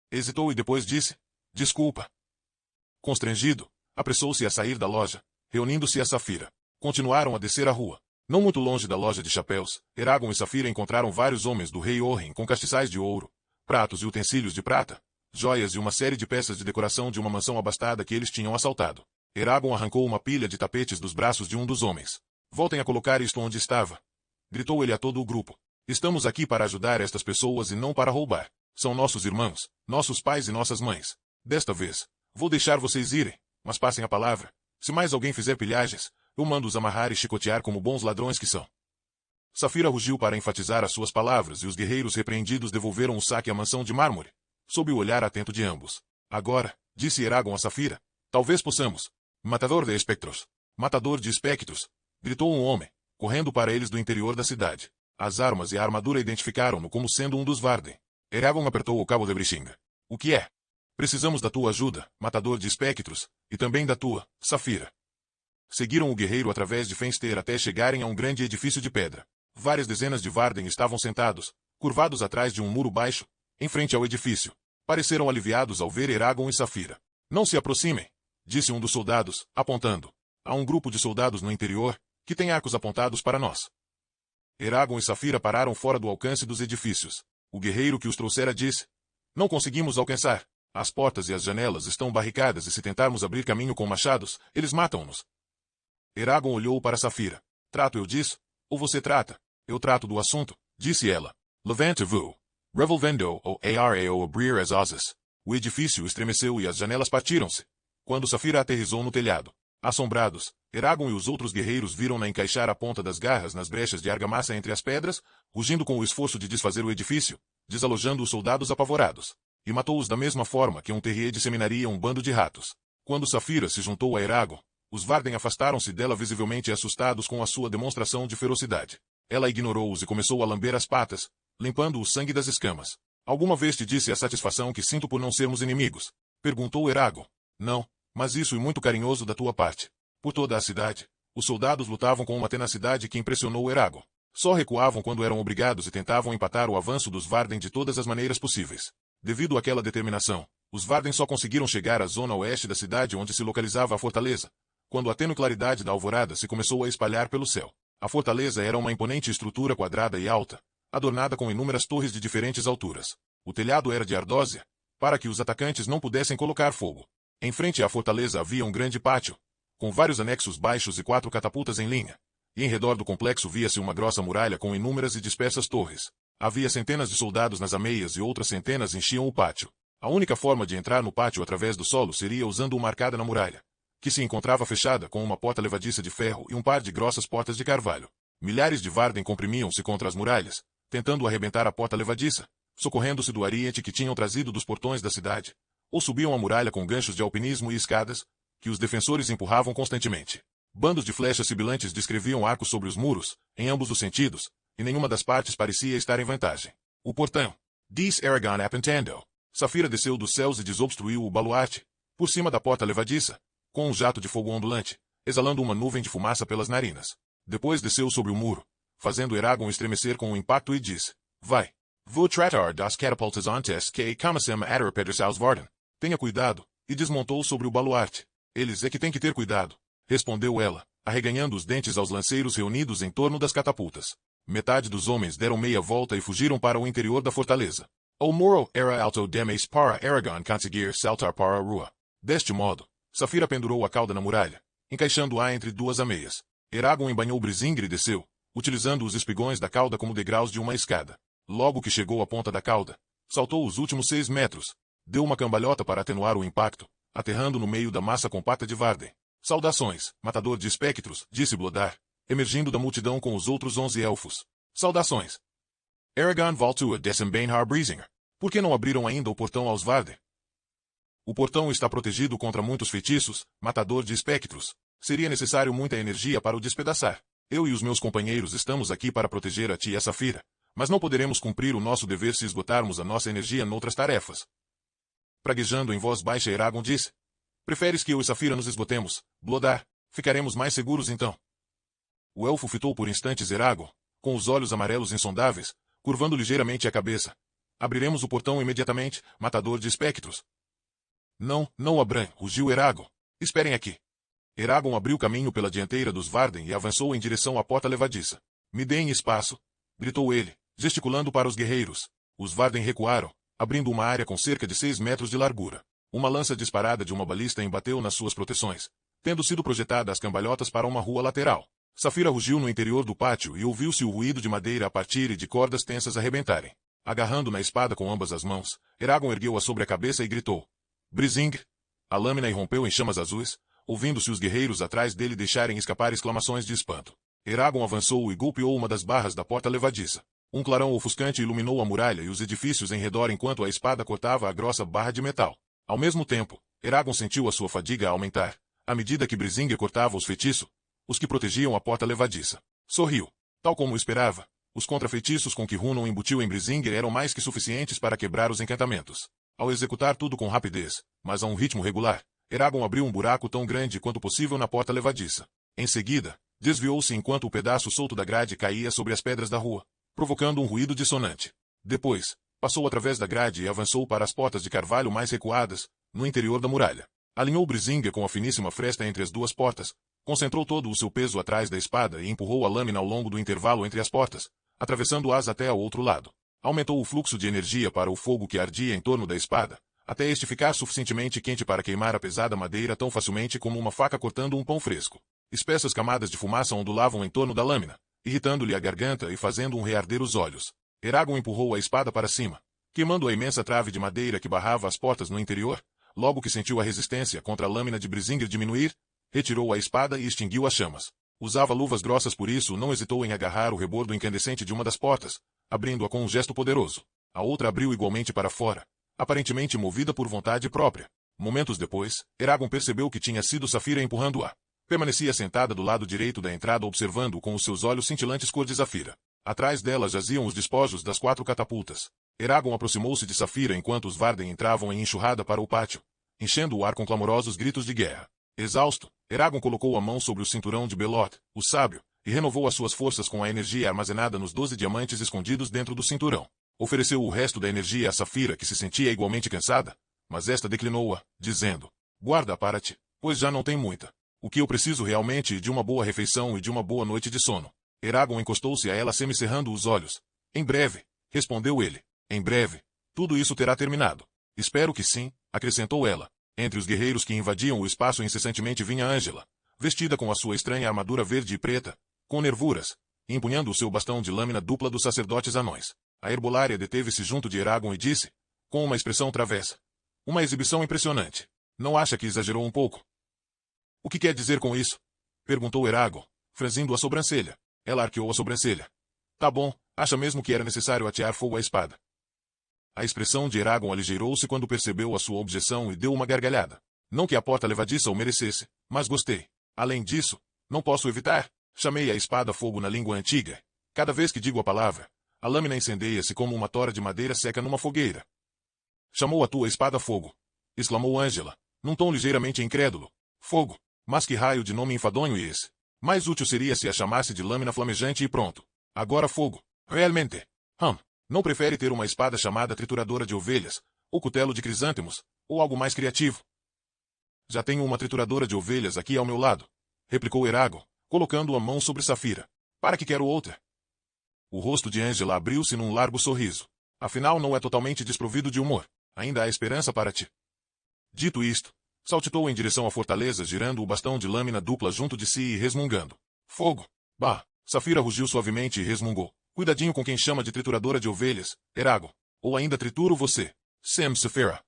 Hesitou e depois disse, desculpa. Constrangido, apressou-se a sair da loja, reunindo-se a Safira. Continuaram a descer a rua. Não muito longe da loja de chapéus, Eragon e Safira encontraram vários homens do rei Orren com castiçais de ouro, pratos e utensílios de prata, joias e uma série de peças de decoração de uma mansão abastada que eles tinham assaltado. Eragon arrancou uma pilha de tapetes dos braços de um dos homens. Voltem a colocar isto onde estava. Gritou ele a todo o grupo. Estamos aqui para ajudar estas pessoas e não para roubar. São nossos irmãos, nossos pais e nossas mães. Desta vez, vou deixar vocês irem, mas passem a palavra. Se mais alguém fizer pilhagens, eu mando-os amarrar e chicotear como bons ladrões que são. Safira rugiu para enfatizar as suas palavras e os guerreiros repreendidos devolveram o saque à mansão de mármore, sob o olhar atento de ambos. Agora, disse Eragon a Safira, talvez possamos. Matador de espectros. Matador de espectros, gritou um homem, correndo para eles do interior da cidade. As armas e a armadura identificaram-no como sendo um dos Varden. Eragon apertou o cabo de Brishinga. O que é? Precisamos da tua ajuda, matador de espectros, e também da tua, Safira. Seguiram o guerreiro através de Fenster até chegarem a um grande edifício de pedra. Várias dezenas de Varden estavam sentados, curvados atrás de um muro baixo, em frente ao edifício. Pareceram aliviados ao ver Eragon e Safira. Não se aproximem, disse um dos soldados, apontando. Há um grupo de soldados no interior, que tem arcos apontados para nós. Eragon e Safira pararam fora do alcance dos edifícios. O guerreiro que os trouxera disse. Não conseguimos alcançar. As portas e as janelas estão barricadas e se tentarmos abrir caminho com machados, eles matam-nos. Eragon olhou para Safira. Trato eu disso? Ou você trata? Eu trato do assunto, disse ela. Levante-vous. Revolvendo ou arao abrir as asas. O edifício estremeceu e as janelas partiram-se. Quando Safira aterrissou no telhado. Assombrados, Eragon e os outros guerreiros viram-na encaixar a ponta das garras nas brechas de argamassa entre as pedras, rugindo com o esforço de desfazer o edifício, desalojando os soldados apavorados. E matou-os da mesma forma que um terrier disseminaria um bando de ratos. Quando Safira se juntou a Eragon, os Varden afastaram-se dela visivelmente assustados com a sua demonstração de ferocidade. Ela ignorou-os e começou a lamber as patas, limpando o sangue das escamas. Alguma vez te disse a satisfação que sinto por não sermos inimigos? Perguntou Eragon. Não, mas isso é muito carinhoso da tua parte. Por toda a cidade, os soldados lutavam com uma tenacidade que impressionou Eragon. Só recuavam quando eram obrigados e tentavam empatar o avanço dos Varden de todas as maneiras possíveis. Devido àquela determinação, os Varden só conseguiram chegar à zona oeste da cidade onde se localizava a fortaleza, quando a tênue claridade da alvorada se começou a espalhar pelo céu. A fortaleza era uma imponente estrutura quadrada e alta, adornada com inúmeras torres de diferentes alturas. O telhado era de ardósia, para que os atacantes não pudessem colocar fogo. Em frente à fortaleza havia um grande pátio, com vários anexos baixos e 4 catapultas em linha, e em redor do complexo via-se uma grossa muralha com inúmeras e dispersas torres. Havia centenas de soldados nas ameias e outras centenas enchiam o pátio. A única forma de entrar no pátio através do solo seria usando uma arcada na muralha, que se encontrava fechada com uma porta levadiça de ferro e um par de grossas portas de carvalho. Milhares de Varden comprimiam-se contra as muralhas, tentando arrebentar a porta levadiça, socorrendo-se do ariete que tinham trazido dos portões da cidade, ou subiam a muralha com ganchos de alpinismo e escadas, que os defensores empurravam constantemente. Bandos de flechas sibilantes descreviam arcos sobre os muros, em ambos os sentidos, e nenhuma das partes parecia estar em vantagem. O portão. Disse Eragon apontando. Safira desceu dos céus e desobstruiu o baluarte, por cima da porta levadiça, com um jato de fogo ondulante, exalando uma nuvem de fumaça pelas narinas. Depois desceu sobre o muro, fazendo Eragon estremecer com o impacto e disse, vai. Vou tratar das catapultas antes que comecem a aterrar aos Varden. Tenha cuidado, e desmontou sobre o baluarte. Eles é que têm que ter cuidado, respondeu ela, arreganhando os dentes aos lanceiros reunidos em torno das catapultas. Metade dos homens deram meia volta e fugiram para o interior da fortaleza. O muro era alto demais para Eragon conseguir saltar para a rua. Deste modo, Safira pendurou a cauda na muralha, encaixando-a entre duas ameias. Eragon embanhou Brisingr e desceu, utilizando os espigões da cauda como degraus de uma escada. Logo que chegou à ponta da cauda, saltou os últimos 6 metros, deu uma cambalhota para atenuar o impacto, aterrando no meio da massa compacta de Varden. Saudações, matador de espectros, disse Blodar, emergindo da multidão com os outros 11 elfos. Saudações. Eragon voltou a desempenhar Brisingr. Por que não abriram ainda o portão aos Varden? O portão está protegido contra muitos feitiços, matador de espectros. Seria necessário muita energia para o despedaçar. Eu e os meus companheiros estamos aqui para proteger a ti e a Safira, mas não poderemos cumprir o nosso dever se esgotarmos a nossa energia noutras tarefas. Praguejando em voz baixa, Eragon disse. Preferes que eu e Safira nos esgotemos, Blodar? Ficaremos mais seguros então. O elfo fitou por instantes Eragon, com os olhos amarelos insondáveis, curvando ligeiramente a cabeça. Abriremos o portão imediatamente, matador de espectros. Não, não abram, rugiu Eragon. Esperem aqui. Eragon abriu caminho pela dianteira dos Varden e avançou em direção à porta levadiça. Me deem espaço, gritou ele, gesticulando para os guerreiros. Os Varden recuaram, abrindo uma área com cerca de 6 metros de largura. Uma lança disparada de uma balista embateu nas suas proteções, tendo sido projetada às cambalhotas para uma rua lateral. Saphira rugiu no interior do pátio e ouviu-se o ruído de madeira a partir e de cordas tensas arrebentarem. Agarrando na espada com ambas as mãos, Eragon ergueu-a sobre a cabeça e gritou. Brising! A lâmina irrompeu em chamas azuis, ouvindo-se os guerreiros atrás dele deixarem escapar exclamações de espanto. Eragon avançou e golpeou uma das barras da porta levadiça. Um clarão ofuscante iluminou a muralha e os edifícios em redor enquanto a espada cortava a grossa barra de metal. Ao mesmo tempo, Eragon sentiu a sua fadiga aumentar, à medida que Brising cortava os feitiços, os que protegiam a porta levadiça. Sorriu. Tal como esperava, os contrafeitiços com que Runon embutiu em Brising eram mais que suficientes para quebrar os encantamentos. Ao executar tudo com rapidez, mas a um ritmo regular, Eragon abriu um buraco tão grande quanto possível na porta levadiça. Em seguida, desviou-se enquanto o pedaço solto da grade caía sobre as pedras da rua, provocando um ruído dissonante. Depois, passou através da grade e avançou para as portas de carvalho mais recuadas, no interior da muralha. Alinhou Brising com a finíssima fresta entre as duas portas, concentrou todo o seu peso atrás da espada e empurrou a lâmina ao longo do intervalo entre as portas, atravessando-as até ao outro lado. Aumentou o fluxo de energia para o fogo que ardia em torno da espada, até este ficar suficientemente quente para queimar a pesada madeira tão facilmente como uma faca cortando um pão fresco. Espessas camadas de fumaça ondulavam em torno da lâmina, irritando-lhe a garganta e fazendo-um rearder os olhos. Eragon empurrou a espada para cima, queimando a imensa trave de madeira que barrava as portas no interior. Logo que sentiu a resistência contra a lâmina de Brising diminuir, retirou a espada e extinguiu as chamas. Usava luvas grossas, por isso não hesitou em agarrar o rebordo incandescente de uma das portas, abrindo-a com um gesto poderoso. A outra abriu igualmente para fora, aparentemente movida por vontade própria. Momentos depois, Eragon percebeu que tinha sido Saphira empurrando-a. Permanecia sentada do lado direito da entrada observando com os seus olhos cintilantes cor de zafira. Atrás dela jaziam os despojos das 4 catapultas. Eragon aproximou-se de Saphira enquanto os Varden entravam em enxurrada para o pátio, enchendo o ar com clamorosos gritos de guerra. Exausto, Eragon colocou a mão sobre o cinturão de Belot, o sábio, e renovou as suas forças com a energia armazenada nos 12 diamantes escondidos dentro do cinturão. Ofereceu o resto da energia a Saphira, que se sentia igualmente cansada, mas esta declinou-a, dizendo, guarda para ti, pois já não tem muita. O que eu preciso realmente é de uma boa refeição e de uma boa noite de sono. Eragon encostou-se a ela semicerrando os olhos. Em breve, respondeu ele. Em breve, tudo isso terá terminado. Espero que sim, acrescentou ela. Entre os guerreiros que invadiam o espaço incessantemente vinha Ângela, vestida com a sua estranha armadura verde e preta, com nervuras, e empunhando o seu bastão de lâmina dupla dos sacerdotes anões. A herbolária deteve-se junto de Eragon e disse, com uma expressão travessa. Uma exibição impressionante. Não acha que exagerou um pouco? O que quer dizer com isso? Perguntou Eragon, franzindo a sobrancelha. Ela arqueou a sobrancelha. Tá bom, acha mesmo que era necessário atear fogo à espada? A expressão de Eragon aligeirou-se quando percebeu a sua objeção e deu uma gargalhada. Não que a porta levadiça o merecesse, mas gostei. Além disso, não posso evitar. Chamei a espada fogo na língua antiga. Cada vez que digo a palavra, a lâmina incendeia-se como uma tora de madeira seca numa fogueira. Chamou a tua espada fogo, exclamou Ângela, num tom ligeiramente incrédulo. Fogo? Mas que raio de nome enfadonho é esse? Mais útil seria se a chamasse de lâmina flamejante e pronto. Agora fogo. Realmente. Não prefere ter uma espada chamada trituradora de ovelhas, ou cutelo de crisântemos, ou algo mais criativo? Já tenho uma trituradora de ovelhas aqui ao meu lado, replicou Eragon, colocando a mão sobre Saphira. Para que quero outra? O rosto de Ângela abriu-se num largo sorriso. Afinal, não é totalmente desprovido de humor. Ainda há esperança para ti. Dito isto, saltitou em direção à fortaleza, girando o bastão de lâmina dupla junto de si e resmungando. Fogo! Bah! Saphira rugiu suavemente e resmungou. Cuidadinho com quem chama de trituradora de ovelhas, Eragon. Ou ainda trituro você. Sam Saphira.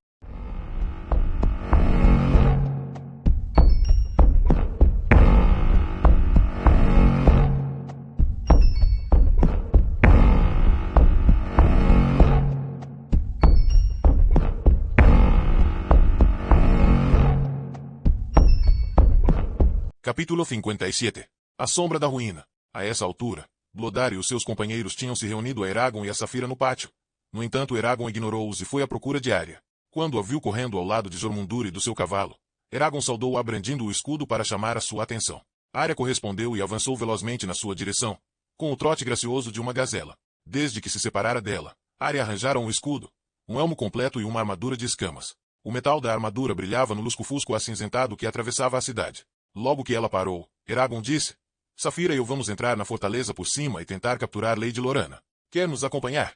Capítulo 57. A sombra da ruína. A essa altura, Blodar e os seus companheiros tinham se reunido a Eragon e a Saphira no pátio. No entanto, Eragon ignorou-os e foi à procura de Arya. Quando a viu correndo ao lado de Jormundur e do seu cavalo, Eragon saudou-a brandindo o escudo para chamar a sua atenção. Arya correspondeu e avançou velozmente na sua direção, com o trote gracioso de uma gazela. Desde que se separara dela, Arya arranjara um escudo, um elmo completo e uma armadura de escamas. O metal da armadura brilhava no lusco-fusco acinzentado que atravessava a cidade. Logo que ela parou, Eragon disse: Saphira e eu vamos entrar na fortaleza por cima e tentar capturar Lady Lorana. Quer nos acompanhar?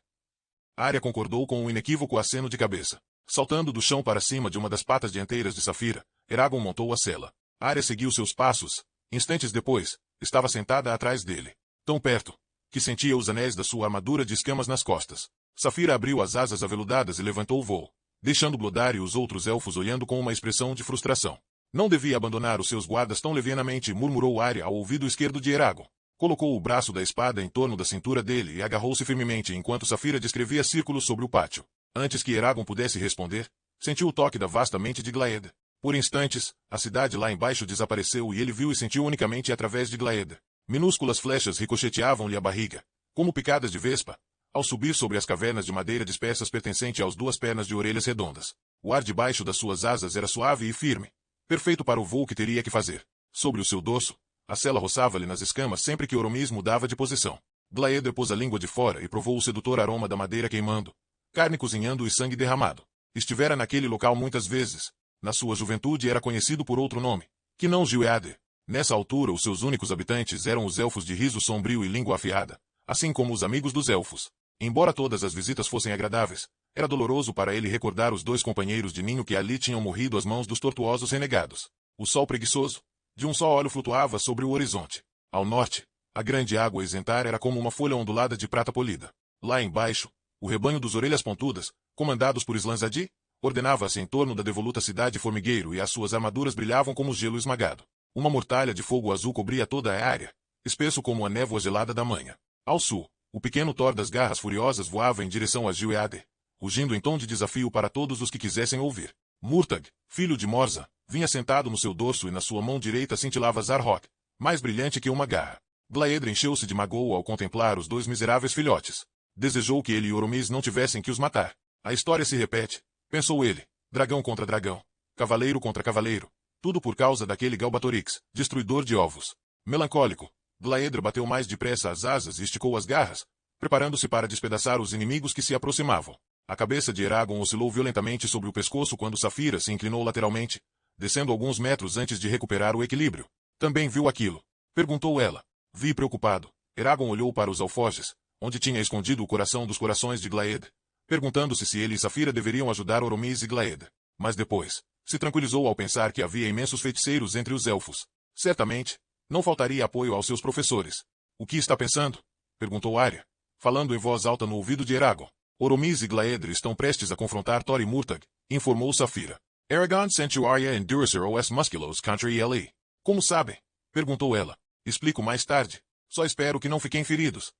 Arya concordou com um inequívoco aceno de cabeça. Saltando do chão para cima de uma das patas dianteiras de Saphira, Eragon montou a sela. Arya seguiu seus passos. Instantes depois, estava sentada atrás dele. Tão perto, que sentia os anéis da sua armadura de escamas nas costas. Saphira abriu as asas aveludadas e levantou o voo, deixando Bloodar e os outros elfos olhando com uma expressão de frustração. Não devia abandonar os seus guardas tão levianamente, murmurou Arya ao ouvido esquerdo de Eragon. Colocou o braço da espada em torno da cintura dele e agarrou-se firmemente enquanto Saphira descrevia círculos sobre o pátio. Antes que Eragon pudesse responder, sentiu o toque da vasta mente de Glaed. Por instantes, a cidade lá embaixo desapareceu e ele viu e sentiu unicamente através de Glaed. Minúsculas flechas ricocheteavam-lhe a barriga, como picadas de vespa, ao subir sobre as cavernas de madeira dispersas pertencente às duas pernas de orelhas redondas. O ar debaixo das suas asas era suave e firme, perfeito para o voo que teria que fazer. Sobre o seu dorso, a sela roçava-lhe nas escamas sempre que Oromis mudava de posição. Glaeder pôs a língua de fora e provou o sedutor aroma da madeira queimando, carne cozinhando e sangue derramado. Estivera naquele local muitas vezes. Na sua juventude era conhecido por outro nome, que não Gil-eadir. Nessa altura os seus únicos habitantes eram os elfos de riso sombrio e língua afiada, assim como os amigos dos elfos. Embora todas as visitas fossem agradáveis, era doloroso para ele recordar os dois companheiros de ninho que ali tinham morrido às mãos dos tortuosos renegados. O sol preguiçoso, de um só olho, flutuava sobre o horizonte. Ao norte, a grande água Isentar era como uma folha ondulada de prata polida. Lá embaixo, o rebanho dos orelhas pontudas, comandados por Slanzadi, ordenava-se em torno da devoluta cidade formigueiro e as suas armaduras brilhavam como gelo esmagado. Uma mortalha de fogo azul cobria toda a área, espesso como a névoa gelada da manhã. Ao sul, o pequeno Thor das Garras Furiosas voava em direção a Gil-eadir, rugindo em tom de desafio para todos os que quisessem ouvir. Murtagh, filho de Morza, vinha sentado no seu dorso e na sua mão direita cintilava Zarhok, mais brilhante que uma garra. Glaedr encheu-se de magoa ao contemplar os dois miseráveis filhotes. Desejou que ele e Oromis não tivessem que os matar. A história se repete, pensou ele, dragão contra dragão, cavaleiro contra cavaleiro, tudo por causa daquele Galbatorix, destruidor de ovos. Melancólico, Glaedr bateu mais depressa as asas e esticou as garras, preparando-se para despedaçar os inimigos que se aproximavam. A cabeça de Eragon oscilou violentamente sobre o pescoço quando Saphira se inclinou lateralmente, descendo alguns metros antes de recuperar o equilíbrio. Também viu aquilo? Perguntou ela. Vi preocupado. Eragon olhou para os alforjes, onde tinha escondido o coração dos corações de Glaed, perguntando-se se ele e Saphira deveriam ajudar Oromis e Glaed. Mas depois, se tranquilizou ao pensar que havia imensos feiticeiros entre os elfos. Certamente, não faltaria apoio aos seus professores. O que está pensando? Perguntou Arya, falando em voz alta no ouvido de Eragon. Oromis e Glaedr estão prestes a confrontar Thor e Murtagh, informou Saphira. Eragon sent you Arya and Durasir os Musculos contra ele. Como sabem? Perguntou ela. Explico mais tarde. Só espero que não fiquem feridos.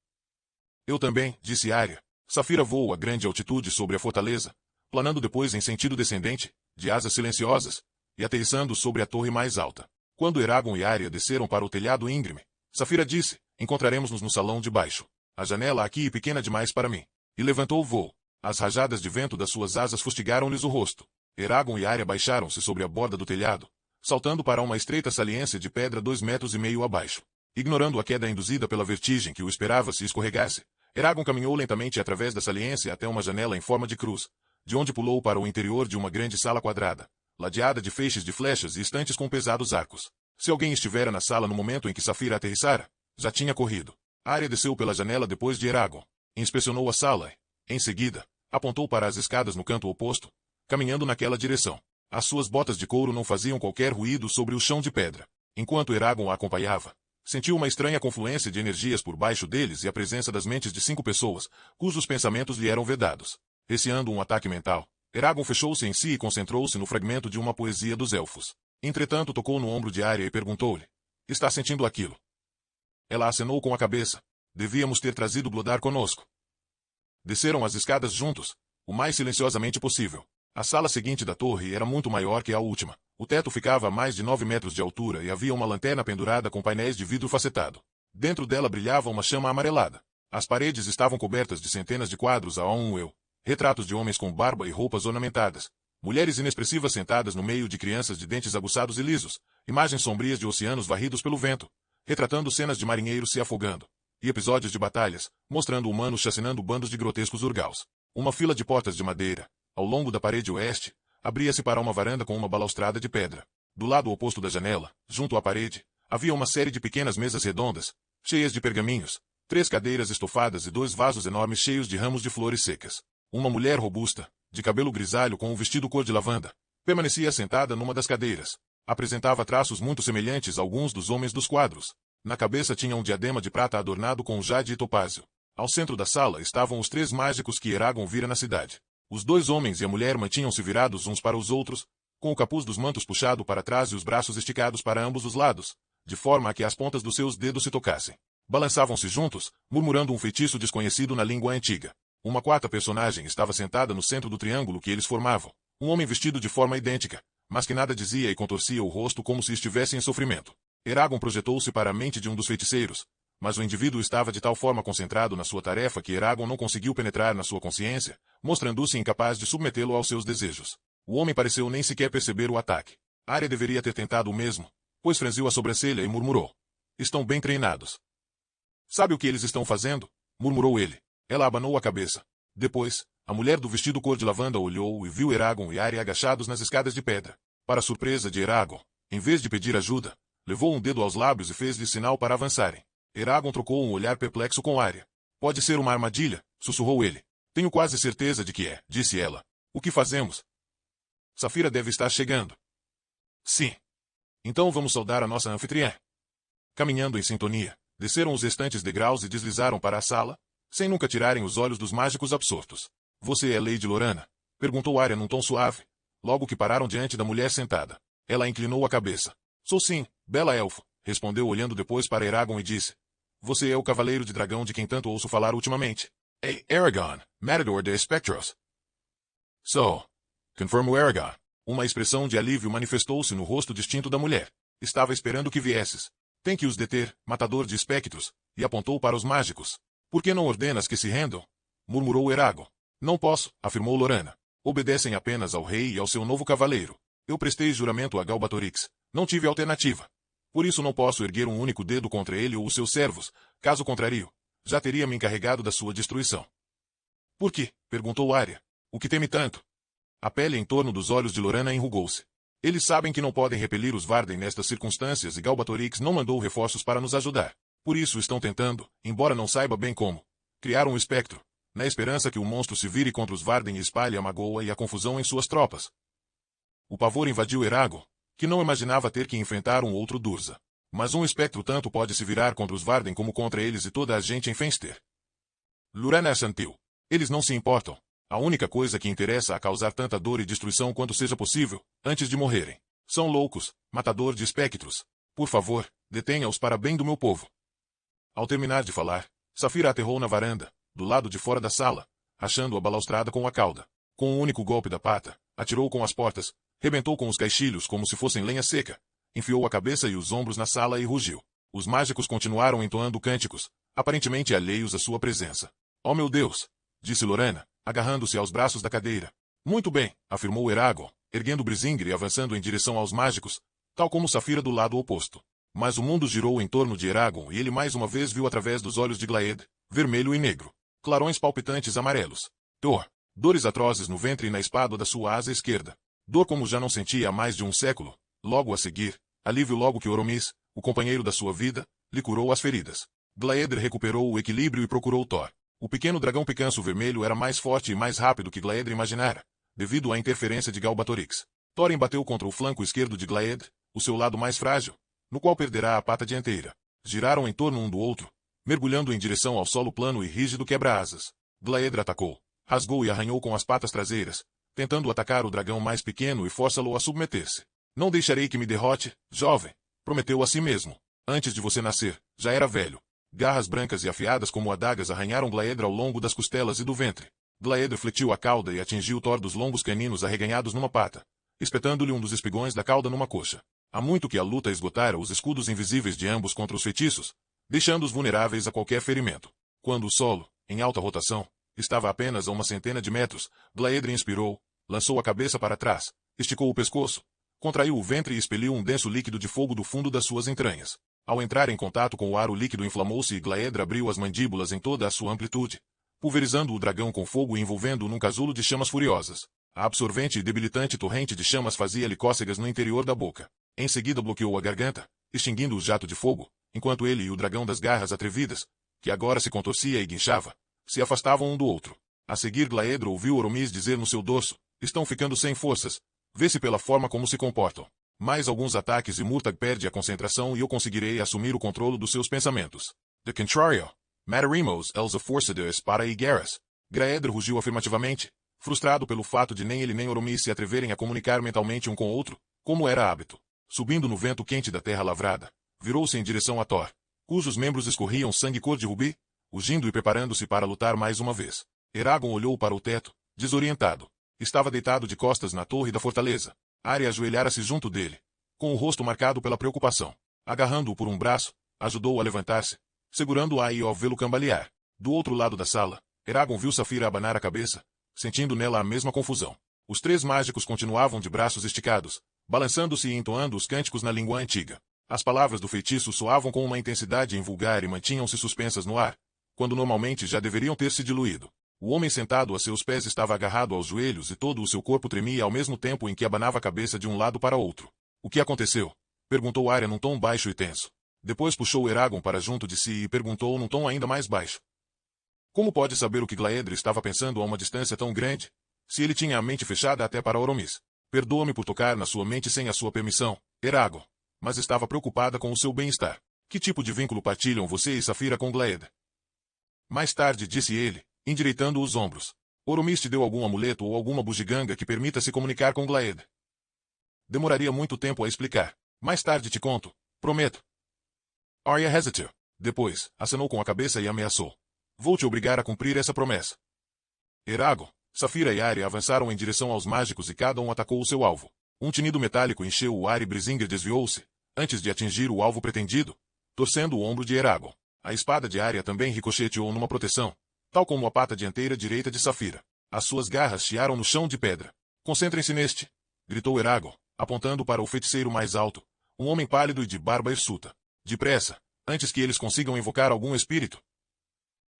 Eu também, disse Arya. Saphira voou a grande altitude sobre a fortaleza, planando depois em sentido descendente, de asas silenciosas, e aterrissando sobre a torre mais alta. Quando Eragon e Arya desceram para o telhado íngreme, Saphira disse, encontraremos-nos no salão de baixo. A janela aqui é pequena demais para mim. E levantou o voo. As rajadas de vento das suas asas fustigaram-lhes o rosto. Eragon e Arya baixaram-se sobre a borda do telhado, saltando para uma estreita saliência de pedra 2,5 metros abaixo. Ignorando a queda induzida pela vertigem que o esperava se escorregasse, Eragon caminhou lentamente através da saliência até uma janela em forma de cruz, de onde pulou para o interior de uma grande sala quadrada, ladeada de feixes de flechas e estantes com pesados arcos. Se alguém estivera na sala no momento em que Saphira aterrissara, já tinha corrido. Arya desceu pela janela depois de Eragon. Inspecionou a sala e, em seguida, apontou para as escadas no canto oposto, caminhando naquela direção. As suas botas de couro não faziam qualquer ruído sobre o chão de pedra. Enquanto Eragon a acompanhava, sentiu uma estranha confluência de energias por baixo deles e a presença das mentes de 5 pessoas, cujos pensamentos lhe eram vedados. Receando um ataque mental, Eragon fechou-se em si e concentrou-se no fragmento de uma poesia dos elfos. Entretanto tocou no ombro de Arya e perguntou-lhe. Está sentindo aquilo? Ela acenou com a cabeça. Devíamos ter trazido Bloodar conosco. Desceram as escadas juntos, o mais silenciosamente possível. A sala seguinte da torre era muito maior que a última. O teto ficava a mais de 9 metros de altura e havia uma lanterna pendurada com painéis de vidro facetado. Dentro dela brilhava uma chama amarelada. As paredes estavam cobertas de centenas de quadros a eu. Retratos de homens com barba e roupas ornamentadas. Mulheres inexpressivas sentadas no meio de crianças de dentes aguçados e lisos. Imagens sombrias de oceanos varridos pelo vento, retratando cenas de marinheiros se afogando. E episódios de batalhas, mostrando humanos chacinando bandos de grotescos urgaus. Uma fila de portas de madeira, ao longo da parede oeste, abria-se para uma varanda com uma balaustrada de pedra. Do lado oposto da janela, junto à parede, havia uma série de pequenas mesas redondas, cheias de pergaminhos, 3 cadeiras estofadas e 2 vasos enormes cheios de ramos de flores secas. Uma mulher robusta, de cabelo grisalho com um vestido cor de lavanda, permanecia sentada numa das cadeiras. Apresentava traços muito semelhantes a alguns dos homens dos quadros. Na cabeça tinha um diadema de prata adornado com jade e topázio. Ao centro da sala estavam os 3 mágicos que Eragon vira na cidade. Os 2 homens e a mulher mantinham-se virados uns para os outros, com o capuz dos mantos puxado para trás e os braços esticados para ambos os lados, de forma a que as pontas dos seus dedos se tocassem. Balançavam-se juntos, murmurando um feitiço desconhecido na língua antiga. Uma 4ª personagem estava sentada no centro do triângulo que eles formavam. Um homem vestido de forma idêntica, mas que nada dizia e contorcia o rosto como se estivesse em sofrimento. Eragon projetou-se para a mente de um dos feiticeiros, mas o indivíduo estava de tal forma concentrado na sua tarefa que Eragon não conseguiu penetrar na sua consciência, mostrando-se incapaz de submetê-lo aos seus desejos. O homem pareceu nem sequer perceber o ataque. Arya deveria ter tentado o mesmo, pois franziu a sobrancelha e murmurou. Estão bem treinados. Sabe o que eles estão fazendo? Murmurou ele. Ela abanou a cabeça. Depois, a mulher do vestido cor de lavanda olhou e viu Eragon e Arya agachados nas escadas de pedra. Para surpresa de Eragon, em vez de pedir ajuda, levou um dedo aos lábios e fez-lhe sinal para avançarem. Eragon trocou um olhar perplexo com Arya. Pode ser uma armadilha, sussurrou ele. Tenho quase certeza de que é, disse ela. O que fazemos? Saphira deve estar chegando. Sim. Então vamos saudar a nossa anfitriã. Caminhando em sintonia, desceram os restantes degraus e deslizaram para a sala, sem nunca tirarem os olhos dos mágicos absortos. Você é Lady Lorana? Perguntou Arya num tom suave, logo que pararam diante da mulher sentada. Ela inclinou a cabeça. Sou sim, bela elfo, respondeu olhando depois para Eragon e disse. Você é o cavaleiro de dragão de quem tanto ouço falar ultimamente. É Eragon, Matador de Espectros. Confirmou Eragon. Uma expressão de alívio manifestou-se no rosto distinto da mulher. Estava esperando que viesses. Tem que os deter, matador de espectros, e apontou para os mágicos. Por que não ordenas que se rendam? Murmurou Eragon. Não posso, afirmou Lorana. Obedecem apenas ao rei e ao seu novo cavaleiro. Eu prestei juramento a Galbatorix. Não tive alternativa. Por isso não posso erguer um único dedo contra ele ou os seus servos. Caso contrário, já teria me encarregado da sua destruição. Por quê? Perguntou Arya. O que teme tanto? A pele em torno dos olhos de Lorana enrugou-se. Eles sabem que não podem repelir os Varden nestas circunstâncias e Galbatorix não mandou reforços para nos ajudar. Por isso estão tentando, embora não saiba bem como, criar um espectro, na esperança que o monstro se vire contra os Varden e espalhe a magoa e a confusão em suas tropas. O pavor invadiu Eragon, que não imaginava ter que enfrentar um outro Durza. Mas um espectro tanto pode se virar contra os Varden como contra eles e toda a gente em Fenster. Lorana assentiu. Eles não se importam. A única coisa que interessa é causar tanta dor e destruição quanto seja possível, antes de morrerem. São loucos, matador de espectros. Por favor, detenha-os para bem do meu povo. Ao terminar de falar, Saphira aterrou na varanda, do lado de fora da sala, rachando a balaustrada com a cauda. Com um único golpe da pata, atirou com as portas, rebentou com os caixilhos como se fossem lenha seca, enfiou a cabeça e os ombros na sala e rugiu. Os mágicos continuaram entoando cânticos, aparentemente alheios à sua presença. Oh meu Deus! Disse Lorana, agarrando-se aos braços da cadeira. Muito bem, afirmou Eragon, erguendo Brisingre e avançando em direção aos mágicos, tal como Saphira do lado oposto. Mas o mundo girou em torno de Eragon e ele mais uma vez viu através dos olhos de Glaed, vermelho e negro, clarões palpitantes amarelos. Dores atrozes no ventre e na espádua da sua asa esquerda. Dor como já não sentia há mais de um século. Logo a seguir, alívio logo que Oromis, o companheiro da sua vida, lhe curou as feridas. Glaedr recuperou o equilíbrio e procurou Thor. O pequeno dragão picanço vermelho era mais forte e mais rápido que Glaedr imaginara, devido à interferência de Galbatorix. Thor embateu contra o flanco esquerdo de Glaedr, o seu lado mais frágil, no qual perderá a pata dianteira. Giraram em torno um do outro, mergulhando em direção ao solo plano e rígido quebra-asas. Glaedr atacou, rasgou e arranhou com as patas traseiras, tentando atacar o dragão mais pequeno e força-lo a submeter-se. Não deixarei que me derrote, jovem, prometeu a si mesmo. Antes de você nascer, já era velho. Garras brancas e afiadas como adagas arranharam Glaedr ao longo das costelas e do ventre. Glaedr fletiu a cauda e atingiu Thor dos longos caninos arreganhados numa pata, espetando-lhe um dos espigões da cauda numa coxa. Há muito que a luta esgotara os escudos invisíveis de ambos contra os feitiços, deixando-os vulneráveis a qualquer ferimento. Quando o solo, em alta rotação, estava apenas a uma centena de metros, Glaedr inspirou, lançou a cabeça para trás, esticou o pescoço, contraiu o ventre e expeliu um denso líquido de fogo do fundo das suas entranhas. Ao entrar em contato com o ar, o líquido inflamou-se e Glaedr abriu as mandíbulas em toda a sua amplitude, pulverizando o dragão com fogo e envolvendo-o num casulo de chamas furiosas. A absorvente e debilitante torrente de chamas fazia-lhe cócegas no interior da boca. Em seguida bloqueou a garganta, extinguindo o jato de fogo, enquanto ele e o dragão das garras atrevidas, que agora se contorcia e guinchava, se afastavam um do outro. A seguir Glaedro ouviu Oromis dizer no seu dorso, estão ficando sem forças, vê-se pela forma como se comportam. Mais alguns ataques e Murtag perde a concentração e eu conseguirei assumir o controle dos seus pensamentos. De contrario, mataremos eles a força de espada e guerras. Glaedro rugiu afirmativamente, frustrado pelo fato de nem ele nem Oromis se atreverem a comunicar mentalmente um com o outro, como era hábito. Subindo no vento quente da terra lavrada, virou-se em direção a Thor, cujos membros escorriam sangue cor de rubi, rugindo e preparando-se para lutar mais uma vez. Eragon olhou para o teto, desorientado. Estava deitado de costas na torre da fortaleza. Arya ajoelhara-se junto dele, com o rosto marcado pela preocupação. Agarrando-o por um braço, ajudou-o a levantar-se, segurando-a e ao vê-lo cambalear. Do outro lado da sala, Eragon viu Saphira abanar a cabeça, sentindo nela a mesma confusão. Os três mágicos continuavam de braços esticados, balançando-se e entoando os cânticos na língua antiga. As palavras do feitiço soavam com uma intensidade invulgar e mantinham-se suspensas no ar, quando normalmente já deveriam ter se diluído. O homem sentado a seus pés estava agarrado aos joelhos e todo o seu corpo tremia ao mesmo tempo em que abanava a cabeça de um lado para outro. O que aconteceu? Perguntou Arya num tom baixo e tenso. Depois puxou Eragon para junto de si e perguntou num tom ainda mais baixo. Como pode saber o que Glaedro estava pensando a uma distância tão grande, se ele tinha a mente fechada até para Oromis? Perdoa-me por tocar na sua mente sem a sua permissão, Eragon, mas estava preocupada com o seu bem-estar. Que tipo de vínculo partilham você e Saphira com Glaedro? Mais tarde disse ele, endireitando os ombros. Oromis te deu algum amuleto ou alguma bugiganga que permita se comunicar com Glaedro? Demoraria muito tempo a explicar. Mais tarde te conto, prometo. Arya hesitated. Depois, acenou com a cabeça e ameaçou. Vou te obrigar a cumprir essa promessa. Eragon, Saphira e Arya avançaram em direção aos mágicos e cada um atacou o seu alvo. Um tinido metálico encheu o ar e Brisingr desviou-se, antes de atingir o alvo pretendido, torcendo o ombro de Eragon. A espada de Arya também ricocheteou numa proteção, tal como a pata dianteira direita de Saphira. As suas garras chiaram no chão de pedra. Concentrem-se neste, gritou Eragon, apontando para o feiticeiro mais alto, um homem pálido e de barba hirsuta. Depressa, antes que eles consigam invocar algum espírito.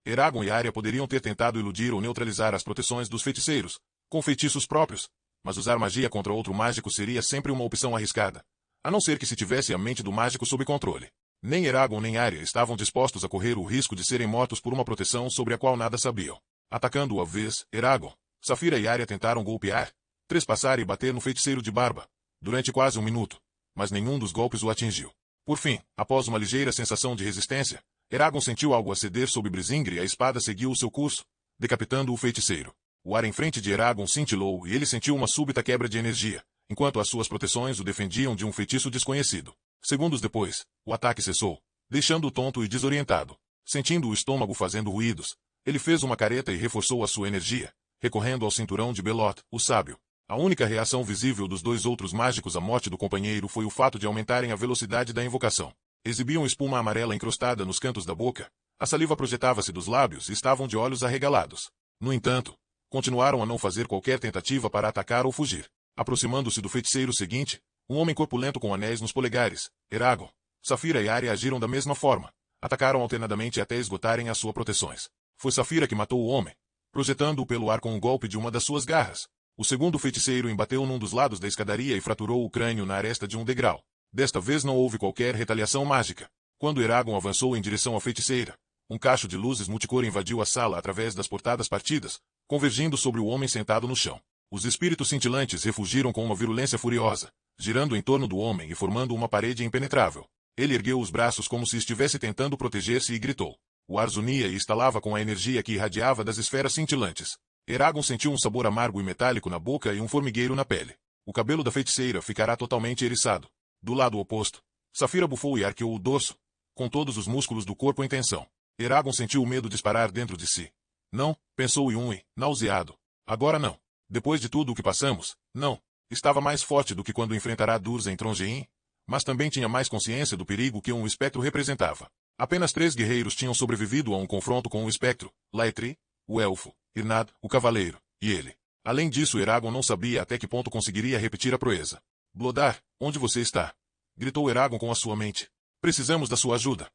Eragon e Arya poderiam ter tentado iludir ou neutralizar as proteções dos feiticeiros, com feitiços próprios, mas usar magia contra outro mágico seria sempre uma opção arriscada, a não ser que se tivesse a mente do mágico sob controle. Nem Eragon nem Arya estavam dispostos a correr o risco de serem mortos por uma proteção sobre a qual nada sabiam. Atacando a vez, Eragon, Saphira e Arya tentaram golpear, trespassar e bater no feiticeiro de barba, durante quase um minuto, mas nenhum dos golpes o atingiu. Por fim, após uma ligeira sensação de resistência, Eragon sentiu algo a ceder sob Brisingr e a espada seguiu o seu curso, decapitando o feiticeiro. O ar em frente de Eragon cintilou e ele sentiu uma súbita quebra de energia, enquanto as suas proteções o defendiam de um feitiço desconhecido. Segundos depois, o ataque cessou, deixando-o tonto e desorientado. Sentindo o estômago fazendo ruídos, ele fez uma careta e reforçou a sua energia, recorrendo ao cinturão de Belot, o sábio. A única reação visível dos dois outros mágicos à morte do companheiro foi o fato de aumentarem a velocidade da invocação. Exibiam espuma amarela encrustada nos cantos da boca, a saliva projetava-se dos lábios e estavam de olhos arregalados. No entanto, continuaram a não fazer qualquer tentativa para atacar ou fugir. Aproximando-se do feiticeiro seguinte, um homem corpulento com anéis nos polegares, Eragon, Saphira e Arya agiram da mesma forma. Atacaram alternadamente até esgotarem as suas proteções. Foi Saphira que matou o homem, projetando-o pelo ar com um golpe de uma das suas garras. O segundo feiticeiro embateu num dos lados da escadaria e fraturou o crânio na aresta de um degrau. Desta vez não houve qualquer retaliação mágica. Quando Eragon avançou em direção à feiticeira, um cacho de luzes multicor invadiu a sala através das portadas partidas, convergindo sobre o homem sentado no chão. Os espíritos cintilantes refugiram com uma virulência furiosa, girando em torno do homem e formando uma parede impenetrável. Ele ergueu os braços como se estivesse tentando proteger-se e gritou. O ar zunia e estalava com a energia que irradiava das esferas cintilantes. Eragon sentiu um sabor amargo e metálico na boca e um formigueiro na pele. O cabelo da feiticeira ficará totalmente eriçado. Do lado oposto, Saphira bufou e arqueou o dorso, com todos os músculos do corpo em tensão. Eragon sentiu o medo disparar dentro de si. Não, pensou Yunwi, nauseado. Agora não. Depois de tudo o que passamos, não. Estava mais forte do que quando enfrentará Durza em Trongein, mas também tinha mais consciência do perigo que um espectro representava. Apenas 3 guerreiros tinham sobrevivido a um confronto com o espectro, Laetri, o elfo, Irnad, o cavaleiro, e ele. Além disso, Eragon não sabia até que ponto conseguiria repetir a proeza. Blodar, onde você está? Gritou Eragon com a sua mente. Precisamos da sua ajuda.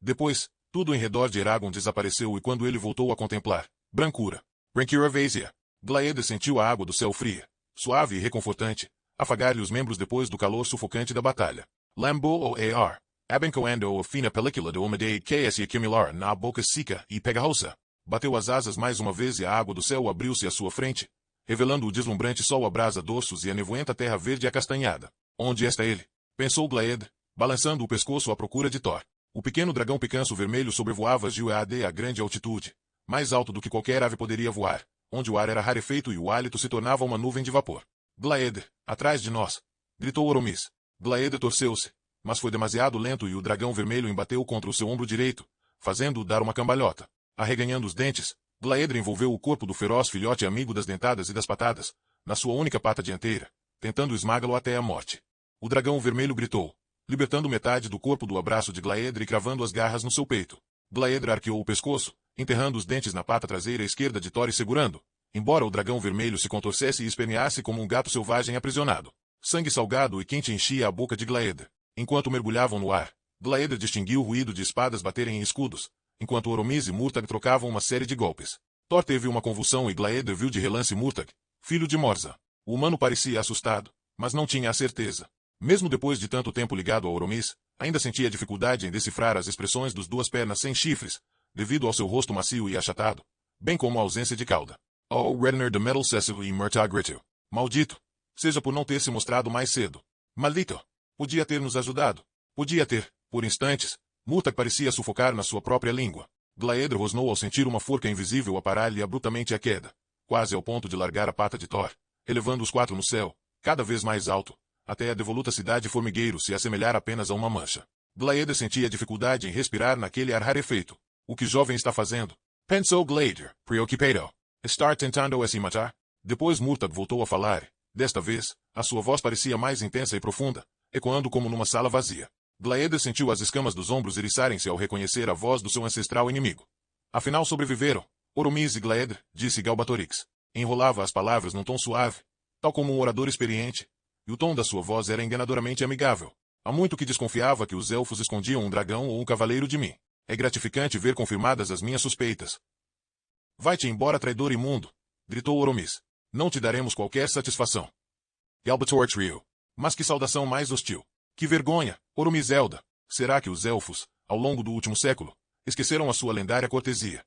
Depois, tudo em redor de Eragon desapareceu e quando ele voltou a contemplar, brancura. Brancura Vasia. Glaedr sentiu a água do céu fria, suave e reconfortante, afagar-lhe os membros depois do calor sufocante da batalha. Lambo o ar, abençoando a fina película de umidade que se acumular na boca seca e pegajosa. Bateu as asas mais uma vez e a água do céu abriu-se à sua frente, revelando o deslumbrante sol abrasa dorsos e a nevoenta terra verde acastanhada. Onde está ele? Pensou Glaed, balançando o pescoço à procura de Thor. O pequeno dragão picanço vermelho sobrevoava Gil-Ead a grande altitude, mais alto do que qualquer ave poderia voar, onde o ar era rarefeito e o hálito se tornava uma nuvem de vapor. Glaed, atrás de nós! Gritou Oromis. Glaed torceu-se, mas foi demasiado lento e o dragão vermelho embateu contra o seu ombro direito, fazendo-o dar uma cambalhota. Arreganhando os dentes, Glaed envolveu o corpo do feroz filhote amigo das dentadas e das patadas, na sua única pata dianteira, tentando esmagá-lo até a morte. O dragão vermelho gritou, libertando metade do corpo do abraço de Glaedr e cravando as garras no seu peito. Glaedr arqueou o pescoço, enterrando os dentes na pata traseira esquerda de Thor e segurando, embora o dragão vermelho se contorcesse e esperneasse como um gato selvagem aprisionado. Sangue salgado e quente enchia a boca de Glaedr. Enquanto mergulhavam no ar, Glaedr distinguiu o ruído de espadas baterem em escudos, enquanto Oromis e Murtag trocavam uma série de golpes. Thor teve uma convulsão e Glaedr viu de relance Murtag, filho de Morza. O humano parecia assustado, mas não tinha a certeza. Mesmo depois de tanto tempo ligado a Oromis, ainda sentia dificuldade em decifrar as expressões dos duas pernas sem chifres, devido ao seu rosto macio e achatado, bem como a ausência de cauda. Oh, Redner de Metal Cecil e Murtag gritou. Maldito! Seja por não ter se mostrado mais cedo. Maldito! Podia ter nos ajudado. Podia ter. Por instantes, Murtag parecia sufocar na sua própria língua. Glaedr rosnou ao sentir uma forca invisível aparar-lhe abruptamente a queda, quase ao ponto de largar a pata de Thor, elevando os quatro no céu, cada vez mais alto, até a devoluta cidade formigueiro se assemelhar apenas a uma mancha. Glaedr sentia dificuldade em respirar naquele ar rarefeito. O que jovem está fazendo? Pensou Glaedr, preocupado. Está tentando se matar? Depois Murtag voltou a falar. Desta vez, a sua voz parecia mais intensa e profunda, ecoando como numa sala vazia. Glaedr sentiu as escamas dos ombros eriçarem-se ao reconhecer a voz do seu ancestral inimigo. Afinal sobreviveram. Oromis e Glaedr, disse Galbatorix. Enrolava as palavras num tom suave, tal como um orador experiente, e o tom da sua voz era enganadoramente amigável. Há muito que desconfiava que os elfos escondiam um dragão ou um cavaleiro de mim. É gratificante ver confirmadas as minhas suspeitas. Vai-te embora, traidor imundo! Gritou Oromis. Não te daremos qualquer satisfação. Galbatorix riu. Mas que saudação mais hostil! Que vergonha, Oromiselda! Será que os elfos, ao longo do último século, esqueceram a sua lendária cortesia?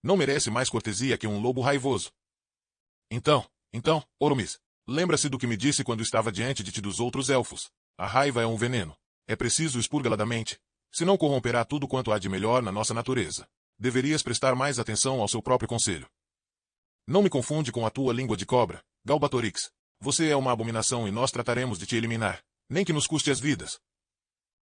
Não merece mais cortesia que um lobo raivoso. Então, Oromis, lembra-se do que me disse quando estava diante de ti dos outros elfos. A raiva é um veneno. É preciso expurgá-la da mente, senão corromperá tudo quanto há de melhor na nossa natureza. Deverias prestar mais atenção ao seu próprio conselho. Não me confunde com a tua língua de cobra, Galbatorix. Você é uma abominação e nós trataremos de te eliminar, nem que nos custe as vidas.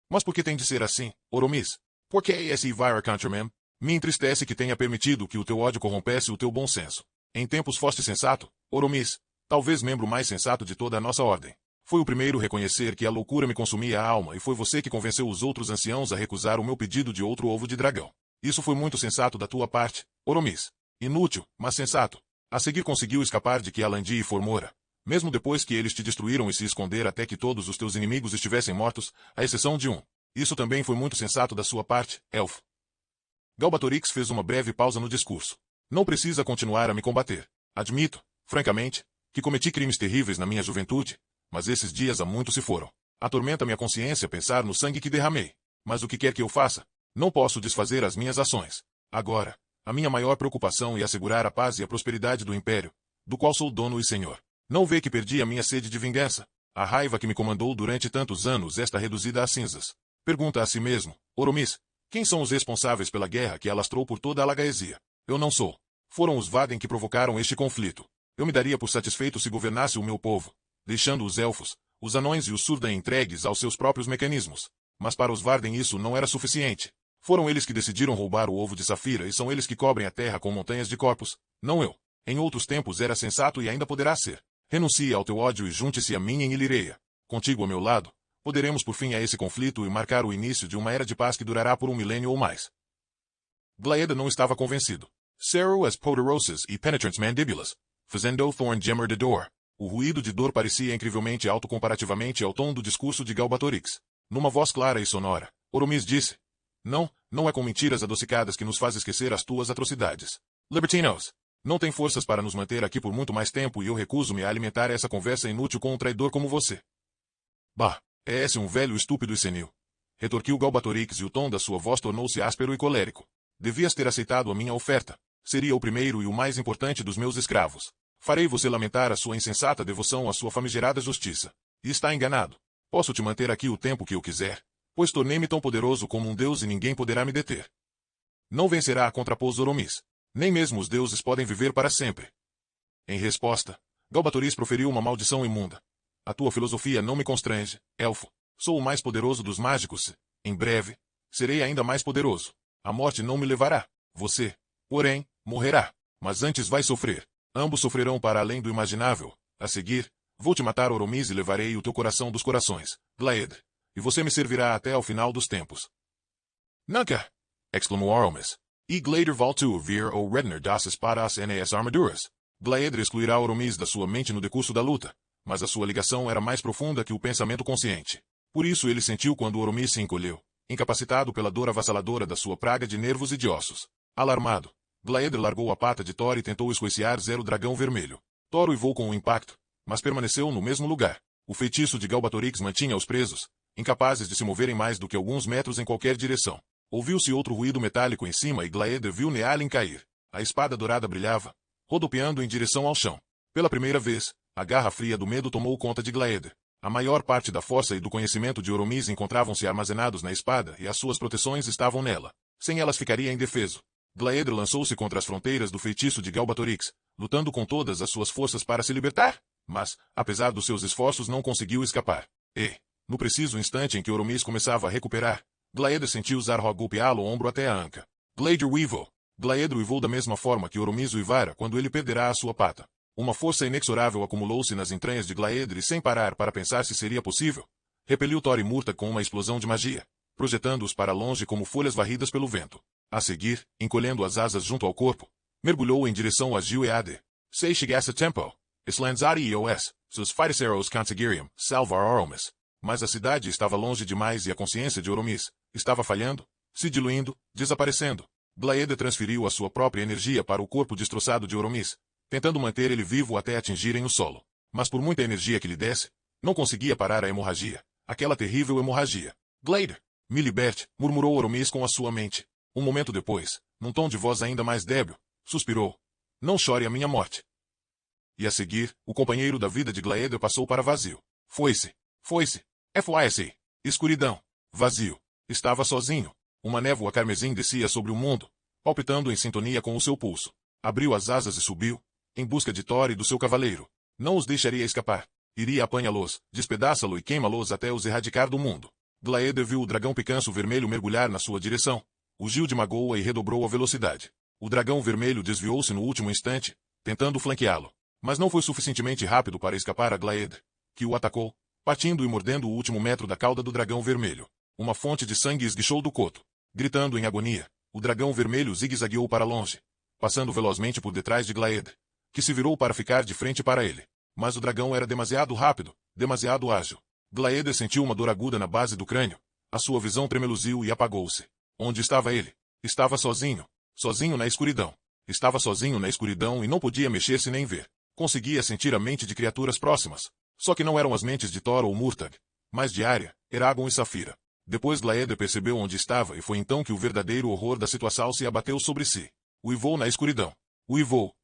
Mas por que tem de ser assim, Oromis? Por que esse Ivira Countryman? Me entristece que tenha permitido que o teu ódio corrompesse o teu bom senso. Em tempos foste sensato, Oromis, talvez membro mais sensato de toda a nossa ordem. Foi o primeiro a reconhecer que a loucura me consumia a alma e foi você que convenceu os outros anciãos a recusar o meu pedido de outro ovo de dragão. Isso foi muito sensato da tua parte, Oromis. Inútil, mas sensato. A seguir conseguiu escapar de Kialandi e Formora. Mesmo depois que eles te destruíram e se esconder até que todos os teus inimigos estivessem mortos, à exceção de um. Isso também foi muito sensato da sua parte, elfo. Galbatorix fez uma breve pausa no discurso. Não precisa continuar a me combater. Admito, francamente, que cometi crimes terríveis na minha juventude, mas esses dias há muito se foram. Atormenta minha consciência pensar no sangue que derramei. Mas o que quer que eu faça, não posso desfazer as minhas ações. Agora, a minha maior preocupação é assegurar a paz e a prosperidade do Império, do qual sou dono e senhor. Não vê que perdi a minha sede de vingança? A raiva que me comandou durante tantos anos está reduzida a cinzas. Pergunta a si mesmo, Oromis, quem são os responsáveis pela guerra que alastrou por toda a Lagaesia? Eu não sou. Foram os Vaden que provocaram este conflito. Eu me daria por satisfeito se governasse o meu povo, deixando os elfos, os anões e os Surdan entregues aos seus próprios mecanismos. Mas para os Varden isso não era suficiente. Foram eles que decidiram roubar o ovo de Safira e são eles que cobrem a terra com montanhas de corpos, não eu. Em outros tempos era sensato e ainda poderá ser. Renuncie ao teu ódio e junte-se a mim em Ilireia. Contigo ao meu lado, poderemos por fim a esse conflito e marcar o início de uma era de paz que durará por um milênio ou mais. Glaeda não estava convencido. Cerro as poderosas e penetrantes mandíbulas, fazendo Thorn gemer de dor. O ruído de dor parecia incrivelmente alto comparativamente ao tom do discurso de Galbatorix. Numa voz clara e sonora, Oromis disse: Não é com mentiras adocicadas que nos faz esquecer as tuas atrocidades. Libertinos! Não tem forças para nos manter aqui por muito mais tempo e eu recuso-me a alimentar essa conversa inútil com um traidor como você. Bah, é esse um velho estúpido e senil. Retorquiu Galbatorix e o tom da sua voz tornou-se áspero e colérico. Devias ter aceitado a minha oferta. Seria o primeiro e o mais importante dos meus escravos. Farei você lamentar a sua insensata devoção à sua famigerada justiça. E está enganado. Posso te manter aqui o tempo que eu quiser, pois tornei-me tão poderoso como um deus e ninguém poderá me deter. Não vencerá, contrapôs Oromis. Nem mesmo os deuses podem viver para sempre. Em resposta, Galbatorix proferiu uma maldição imunda. A tua filosofia não me constrange, elfo. Sou o mais poderoso dos mágicos. Em breve, serei ainda mais poderoso. A morte não me levará. Você, porém, morrerá. Mas antes vai sofrer. Ambos sofrerão para além do imaginável. A seguir, vou te matar, Oromis, e levarei o teu coração dos corações, Glaed. E você me servirá até ao final dos tempos. Nunca! Exclamou Oromis. E Glaeder voltou vir ou Redner das espadas nas armaduras. Glaeder excluirá Oromis da sua mente no decurso da luta, mas a sua ligação era mais profunda que o pensamento consciente. Por isso ele sentiu quando Oromis se encolheu, incapacitado pela dor avassaladora da sua praga de nervos e de ossos. Alarmado, Glaeder largou a pata de Thor e tentou escoiciar Zero Dragão Vermelho. Thor uivou com o impacto, mas permaneceu no mesmo lugar. O feitiço de Galbatorix mantinha-os presos, incapazes de se moverem mais do que alguns metros em qualquer direção. Ouviu-se outro ruído metálico em cima e Glaeder viu Nealin cair. A espada dourada brilhava, rodopiando em direção ao chão. Pela primeira vez, a garra fria do medo tomou conta de Glaeder. A maior parte da força e do conhecimento de Oromis encontravam-se armazenados na espada e as suas proteções estavam nela. Sem elas ficaria indefeso. Glaeder lançou-se contra as fronteiras do feitiço de Galbatorix, lutando com todas as suas forças para se libertar, mas, apesar dos seus esforços, não conseguiu escapar. E, no preciso instante em que Oromis começava a recuperar, Glaeder sentiu Zarhog golpeá-lo ombro até a anca. Glaeder uivou. Glaeder uivou da mesma forma que Oromis uivara quando ele perderá a sua pata. Uma força inexorável acumulou-se nas entranhas de Glaeder e, sem parar para pensar se seria possível, repeliu Thor e Murta com uma explosão de magia, projetando-os para longe como folhas varridas pelo vento. A seguir, encolhendo as asas junto ao corpo, mergulhou em direção a Gil-eade. Sei chegasse a tempo. Slanzari EOS, seus feitiçeiros conseguiriam salvar Oromis. Mas a cidade estava longe demais e a consciência de Oromis estava falhando, se diluindo, desaparecendo. Glaeder transferiu a sua própria energia para o corpo destroçado de Oromis, tentando manter ele vivo até atingirem o solo. Mas por muita energia que lhe desse, não conseguia parar a hemorragia. Aquela terrível hemorragia. Glaeder, me liberte, murmurou Oromis com a sua mente. Um momento depois, num tom de voz ainda mais débil, suspirou. Não chore a minha morte. E a seguir, o companheiro da vida de Glaeder passou para vazio. Foi-se. Foi-se. FYC. Escuridão. Vazio. Estava sozinho. Uma névoa carmesim descia sobre o mundo, palpitando em sintonia com o seu pulso. Abriu as asas e subiu, em busca de Thor e do seu cavaleiro. Não os deixaria escapar. Iria apanhá-los, despedaça-lo e queima-los até os erradicar do mundo. Glaeder viu o dragão picanço vermelho mergulhar na sua direção. O Gilde magoa e redobrou a velocidade. O dragão vermelho desviou-se no último instante, tentando flanqueá-lo. Mas não foi suficientemente rápido para escapar a Glaeder, que o atacou, partindo e mordendo o último metro da cauda do dragão vermelho. Uma fonte de sangue esguichou do coto. Gritando em agonia, o dragão vermelho zigue-zagueou para longe, passando velozmente por detrás de Glaeder, que se virou para ficar de frente para ele. Mas o dragão era demasiado rápido, demasiado ágil. Glaeder sentiu uma dor aguda na base do crânio. A sua visão tremeluziu e apagou-se. Onde estava ele? Estava sozinho. Sozinho na escuridão. Estava sozinho na escuridão e não podia mexer-se nem ver. Conseguia sentir a mente de criaturas próximas. Só que não eram as mentes de Thor ou Murtag, mas de Arya, Eragon e Saphira. Depois Glaeder percebeu onde estava e foi então que o verdadeiro horror da situação se abateu sobre si. Uivou na escuridão. Uivou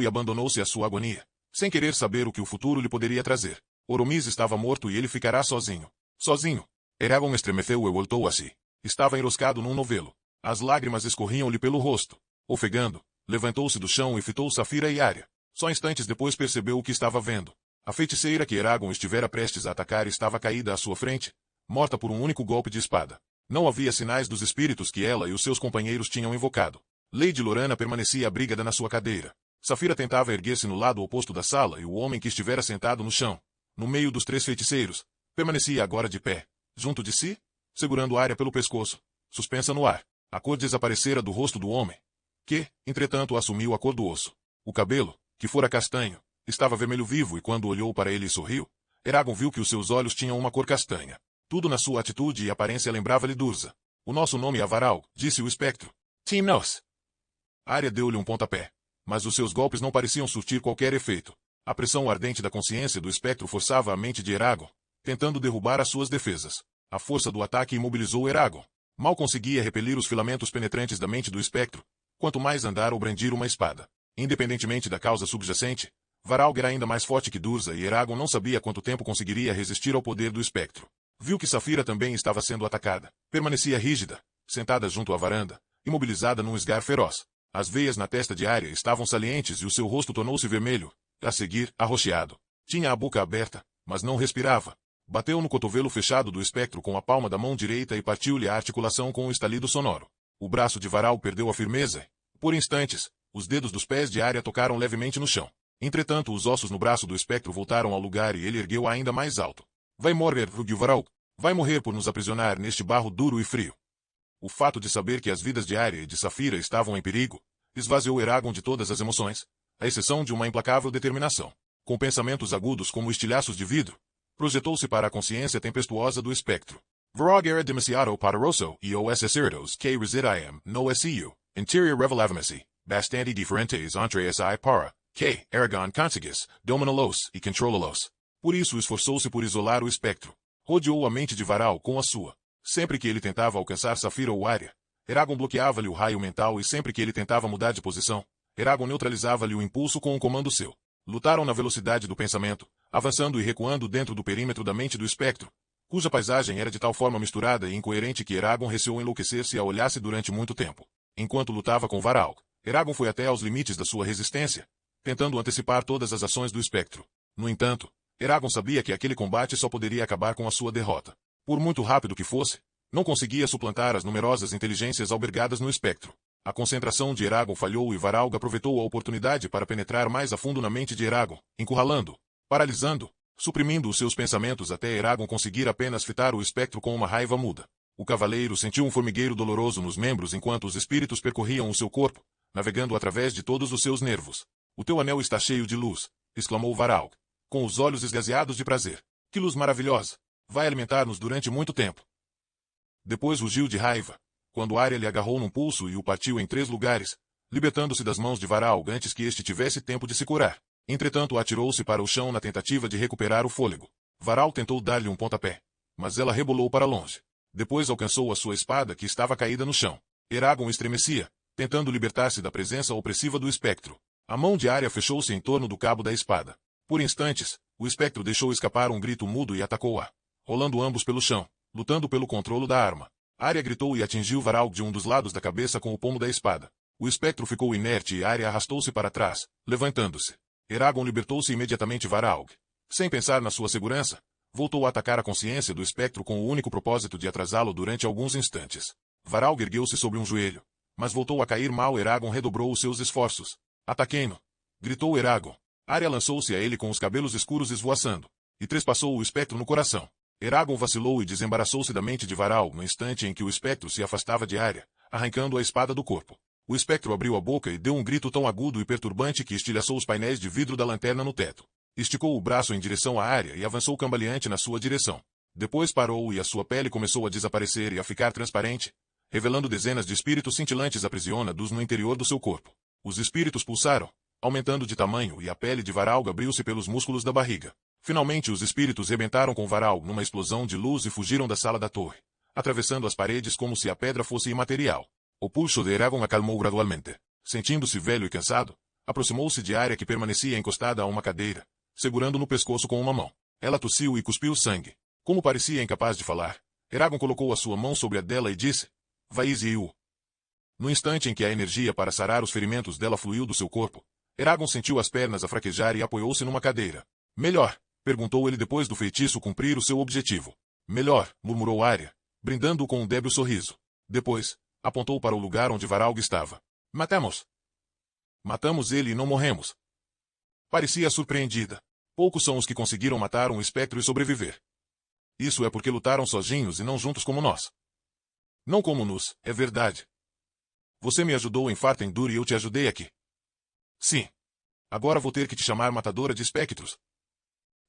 e abandonou-se à sua agonia, sem querer saber o que o futuro lhe poderia trazer. Oromis estava morto e ele ficará sozinho. Sozinho. Eragon estremeceu e voltou a si. Estava enroscado num novelo. As lágrimas escorriam-lhe pelo rosto. Ofegando, levantou-se do chão e fitou Saphira e Arya. Só instantes depois percebeu o que estava vendo. A feiticeira que Eragon estivera prestes a atacar estava caída à sua frente, morta por um único golpe de espada. Não havia sinais dos espíritos que ela e os seus companheiros tinham invocado. Lady Lorana permanecia abrigada na sua cadeira. Saphira tentava erguer-se no lado oposto da sala e o homem que estivera sentado no chão, no meio dos três feiticeiros, permanecia agora de pé, junto de si, segurando Arya pelo pescoço, suspensa no ar. A cor desaparecera do rosto do homem, que, entretanto, assumiu a cor do osso. O cabelo, que fora castanho, estava vermelho vivo e quando olhou para ele e sorriu, Eragon viu que os seus olhos tinham uma cor castanha. Tudo na sua atitude e aparência lembrava-lhe Durza. O nosso nome é Avaral, disse o espectro. Timnos. Arya deu-lhe um pontapé, Mas os seus golpes não pareciam surtir qualquer efeito. A pressão ardente da consciência do espectro forçava a mente de Eragon, tentando derrubar as suas defesas. A força do ataque imobilizou Eragon. Mal conseguia repelir os filamentos penetrantes da mente do espectro, quanto mais andar ou brandir uma espada. Independentemente da causa subjacente, Varalg era ainda mais forte que Durza e Eragon não sabia quanto tempo conseguiria resistir ao poder do espectro. Viu que Saphira também estava sendo atacada. Permanecia rígida, sentada junto à varanda, imobilizada num esgar feroz. As veias na testa de Arya estavam salientes e o seu rosto tornou-se vermelho, a seguir, arroxeado. Tinha a boca aberta, mas não respirava. Bateu no cotovelo fechado do espectro com a palma da mão direita e partiu-lhe a articulação com um estalido sonoro. O braço de Varalg perdeu a firmeza. Por instantes, os dedos dos pés de Arya tocaram levemente no chão. Entretanto, os ossos no braço do espectro voltaram ao lugar e ele ergueu ainda mais alto. Vai morrer, rugiu Varalg. Vai morrer por nos aprisionar neste barro duro e frio. O fato de saber que as vidas de Arya e de Saphira estavam em perigo esvaziou Eragon de todas as emoções, à exceção de uma implacável determinação. Com pensamentos agudos como estilhaços de vidro, projetou-se para a consciência tempestuosa do espectro. Varalg era demasiado poderoso e os acertos que residiam no seu interior revelavam-se bastante diferentes entre essa para que Eragon conseguisse dominá-los e controlá-los. Por isso esforçou-se por isolar o espectro. Rodeou a mente de Varalg com a sua. Sempre que ele tentava alcançar Saphira ou Arya, Eragon bloqueava-lhe o raio mental e sempre que ele tentava mudar de posição, Eragon neutralizava-lhe o impulso com um comando seu. Lutaram na velocidade do pensamento, avançando e recuando dentro do perímetro da mente do espectro, cuja paisagem era de tal forma misturada e incoerente que Eragon receou enlouquecer se a olhasse durante muito tempo. Enquanto lutava com Varalg, Eragon foi até aos limites da sua resistência, tentando antecipar todas as ações do espectro. No entanto, Eragon sabia que aquele combate só poderia acabar com a sua derrota. Por muito rápido que fosse, não conseguia suplantar as numerosas inteligências albergadas no espectro. A concentração de Eragon falhou e Varalg aproveitou a oportunidade para penetrar mais a fundo na mente de Eragon, encurralando, paralisando, suprimindo os seus pensamentos até Eragon conseguir apenas fitar o espectro com uma raiva muda. O cavaleiro sentiu um formigueiro doloroso nos membros enquanto os espíritos percorriam o seu corpo, navegando através de todos os seus nervos. O teu anel está cheio de luz, exclamou Varalg, com os olhos esgazeados de prazer. Que luz maravilhosa! Vai alimentar-nos durante muito tempo. Depois rugiu de raiva, quando Arya lhe agarrou num pulso e o partiu em 3 lugares, libertando-se das mãos de Varalg antes que este tivesse tempo de se curar. Entretanto, atirou-se para o chão na tentativa de recuperar o fôlego. Varalg tentou dar-lhe um pontapé, mas ela rebolou para longe. Depois alcançou a sua espada que estava caída no chão. Eragon estremecia, tentando libertar-se da presença opressiva do espectro. A mão de Arya fechou-se em torno do cabo da espada. Por instantes, o espectro deixou escapar um grito mudo e atacou-a, rolando ambos pelo chão, lutando pelo controlo da arma. Arya gritou e atingiu Varalg de um dos lados da cabeça com o pomo da espada. O espectro ficou inerte e Arya arrastou-se para trás, levantando-se. Eragon libertou-se imediatamente Varalg. Sem pensar na sua segurança, voltou a atacar a consciência do espectro com o único propósito de atrasá-lo durante alguns instantes. Varalg ergueu-se sobre um joelho, mas voltou a cair mal. Eragon redobrou os seus esforços. Ataquei-no! Gritou Eragon. Arya lançou-se a ele com os cabelos escuros esvoaçando, e trespassou o espectro no coração. Eragon vacilou e desembaraçou-se da mente de Varalg no instante em que o espectro se afastava de Arya, arrancando a espada do corpo. O espectro abriu a boca e deu um grito tão agudo e perturbante que estilhaçou os painéis de vidro da lanterna no teto. Esticou o braço em direção a Arya e avançou cambaleante na sua direção. Depois parou e a sua pele começou a desaparecer e a ficar transparente, revelando dezenas de espíritos cintilantes aprisionados no interior do seu corpo. Os espíritos pulsaram, aumentando de tamanho e a pele de Varalg abriu-se pelos músculos da barriga. Finalmente os espíritos rebentaram com Varalg numa explosão de luz e fugiram da sala da torre, atravessando as paredes como se a pedra fosse imaterial. O pulso de Eragon acalmou gradualmente. Sentindo-se velho e cansado, aproximou-se de Arya que permanecia encostada a uma cadeira, segurando no pescoço com uma mão. Ela tossiu e cuspiu sangue. Como parecia incapaz de falar, Eragon colocou a sua mão sobre a dela e disse: Vaiziu. No instante em que a energia para sarar os ferimentos dela fluiu do seu corpo, Eragon sentiu as pernas a fraquejar e apoiou-se numa cadeira. Melhor? Perguntou ele depois do feitiço cumprir o seu objetivo. Melhor, murmurou Arya, brindando-o com um débil sorriso. Depois, apontou para o lugar onde Varalg estava. Matamos. Matamos ele e não morremos. Parecia surpreendida. Poucos são os que conseguiram matar um espectro e sobreviver. Isso é porque lutaram sozinhos e não juntos como nós. Não como nos, é verdade. Você me ajudou em Fartendur e eu te ajudei aqui. Sim. Agora vou ter que te chamar matadora de espectros.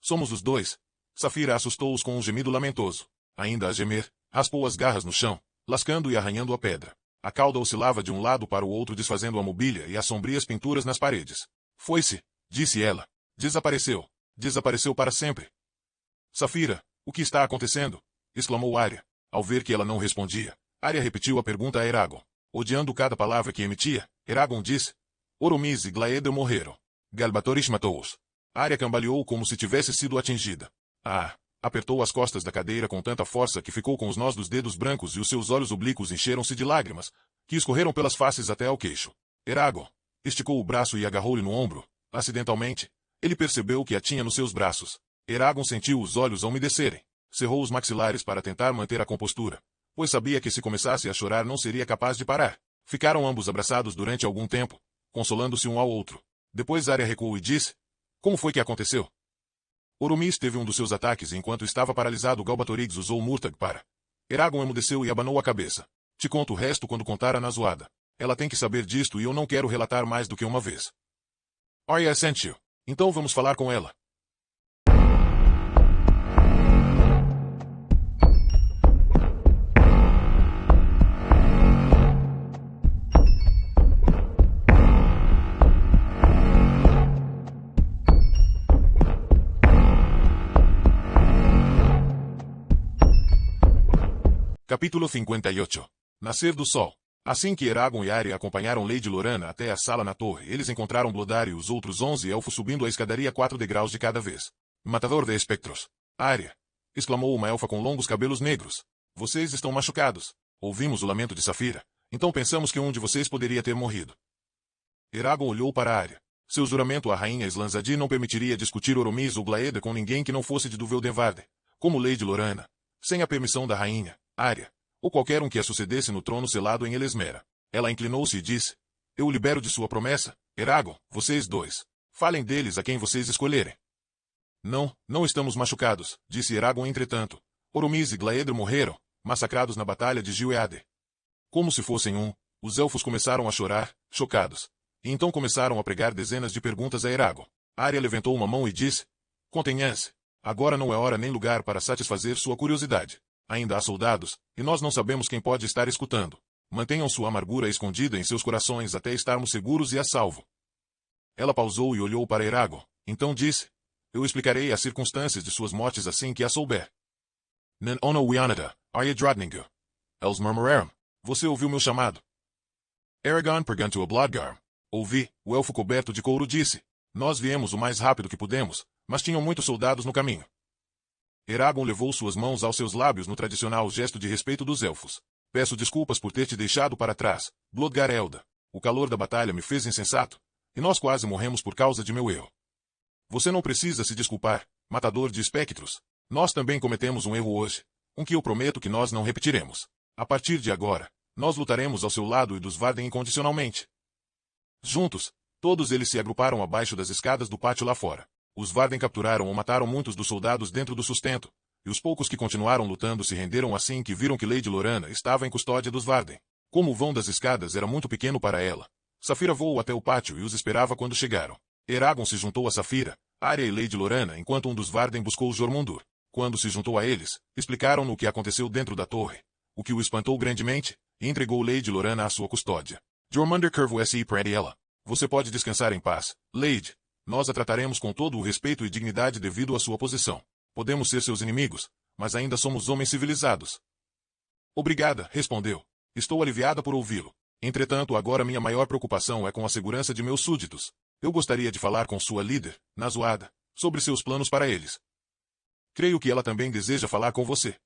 Somos os dois. Saphira assustou-os com um gemido lamentoso. Ainda a gemer, raspou as garras no chão, lascando e arranhando a pedra. A cauda oscilava de um lado para o outro desfazendo a mobília e as sombrias pinturas nas paredes. Foi-se, disse ela. Desapareceu. Desapareceu para sempre. Safira, o que está acontecendo? Exclamou Arya. Ao ver que ela não respondia, Arya repetiu a pergunta a Eragon. Odiando cada palavra que emitia, Eragon disse: Oromys e Glaeder morreram. Galbatorix matou-os. Arya cambaleou como se tivesse sido atingida. Apertou as costas da cadeira com tanta força que ficou com os nós dos dedos brancos e os seus olhos oblíquos encheram-se de lágrimas, que escorreram pelas faces até ao queixo. Eragon esticou o braço e agarrou-lhe no ombro. Acidentalmente, ele percebeu que a tinha nos seus braços. Eragon sentiu os olhos a umedecerem. Cerrou os maxilares para tentar manter a compostura, pois sabia que se começasse a chorar não seria capaz de parar. Ficaram ambos abraçados durante algum tempo, consolando-se um ao outro. Depois Arya recuou e disse: Como foi que aconteceu? Oromys teve um dos seus ataques e enquanto estava paralisado Galbatorix usou Murtagh para. Eragon emudeceu e abanou a cabeça. Te conto o resto quando contar a Nazoada. Ela tem que saber disto e eu não quero relatar mais do que uma vez. Arya assentiu. Então vamos falar com ela. Capítulo 58. Nascer do Sol. Assim que Eragon e Arya acompanharam Lady Lorana até a sala na torre, eles encontraram Bloodar e os outros 11 elfos subindo a escadaria 4 degraus de cada vez. Matador de espectros. Arya, exclamou uma elfa com longos cabelos negros. Vocês estão machucados. Ouvimos o lamento de Safira, então pensamos que um de vocês poderia ter morrido. Eragon olhou para Arya. Seu juramento à rainha Slanzadi não permitiria discutir Oromys ou Glaeder com ninguém que não fosse de Duveldenvarde, como Lady Lorana, sem a permissão da rainha, Arya, ou qualquer um que a sucedesse no trono selado em Elesmera. Ela inclinou-se e disse: Eu o libero de sua promessa, Eragon, vocês dois. Falem deles a quem vocês escolherem. Não estamos machucados, disse Eragon entretanto. Oromys e Glaeder morreram, massacrados na batalha de Gil-eader. Como se fossem os elfos começaram a chorar, chocados. E então começaram a pregar dezenas de perguntas a Eragon. Arya levantou uma mão e disse: Contenham-se. Agora não é hora nem lugar para satisfazer sua curiosidade. Ainda há soldados, e nós não sabemos quem pode estar escutando. Mantenham sua amargura escondida em seus corações até estarmos seguros e a salvo. Ela pausou e olhou para Eragon. Então disse: Eu explicarei as circunstâncias de suas mortes assim que a souber. Nen ono wianada, Arya Drodningu. Els murmuraram. Você ouviu meu chamado? Eragon perguntou a Bloodgarm. Ouvi, o elfo coberto de couro disse. Nós viemos o mais rápido que pudemos, mas tinham muitos soldados no caminho. Eragon levou suas mãos aos seus lábios no tradicional gesto de respeito dos elfos. Peço desculpas por ter te deixado para trás, Bloodgar-elda. O calor da batalha me fez insensato, e nós quase morremos por causa de meu erro. Você não precisa se desculpar, matador de espectros. Nós também cometemos um erro hoje, um que eu prometo que nós não repetiremos. A partir de agora, nós lutaremos ao seu lado e dos Varden incondicionalmente. Juntos, todos eles se agruparam abaixo das escadas do pátio lá fora. Os Varden capturaram ou mataram muitos dos soldados dentro do sustento, e os poucos que continuaram lutando se renderam assim que viram que Lady Lorana estava em custódia dos Varden. Como o vão das escadas era muito pequeno para ela, Safira voou até o pátio e os esperava quando chegaram. Eragon se juntou a Safira, Arya e Lady Lorana enquanto um dos Varden buscou Jormundur. Quando se juntou a eles, explicaram-no o que aconteceu dentro da torre, o que o espantou grandemente, e entregou Lady Lorana à sua custódia. Jormundur curvou-se para ela. Você pode descansar em paz, Lady. Nós a trataremos com todo o respeito e dignidade devido à sua posição. Podemos ser seus inimigos, mas ainda somos homens civilizados. Obrigada, respondeu. Estou aliviada por ouvi-lo. Entretanto, agora minha maior preocupação é com a segurança de meus súditos. Eu gostaria de falar com sua líder, Nazoada, sobre seus planos para eles. Creio que ela também deseja falar com você.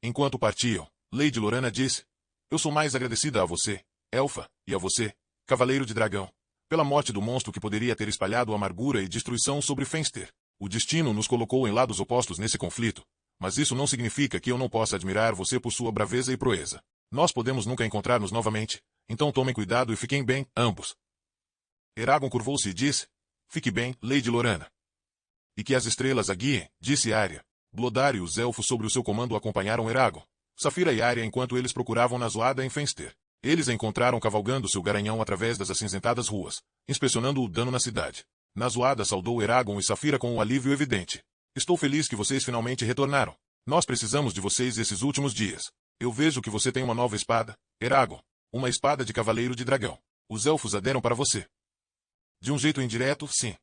Enquanto partiam, Lady Lorana disse: Eu sou mais agradecida a você, Elfa, e a você, Cavaleiro de Dragão, pela morte do monstro que poderia ter espalhado amargura e destruição sobre Fenster. O destino nos colocou em lados opostos nesse conflito, mas isso não significa que eu não possa admirar você por sua braveza e proeza. Nós podemos nunca encontrar-nos novamente, então tomem cuidado e fiquem bem, ambos. Eragon curvou-se e disse: Fique bem, Lady Lorana. E que as estrelas a guiem, disse Arya. Bloodar e os elfos sob o seu comando acompanharam Eragon, Safira e Arya enquanto eles procuravam Nazoada em Fenster. Eles a encontraram cavalgando seu garanhão através das acinzentadas ruas, inspecionando o dano na cidade. Nazoada saudou Eragon e Safira com um alívio evidente. Estou feliz que vocês finalmente retornaram. Nós precisamos de vocês esses últimos dias. Eu vejo que você tem uma nova espada, Eragon. Uma espada de cavaleiro de dragão. Os elfos a deram para você. De um jeito indireto, sim.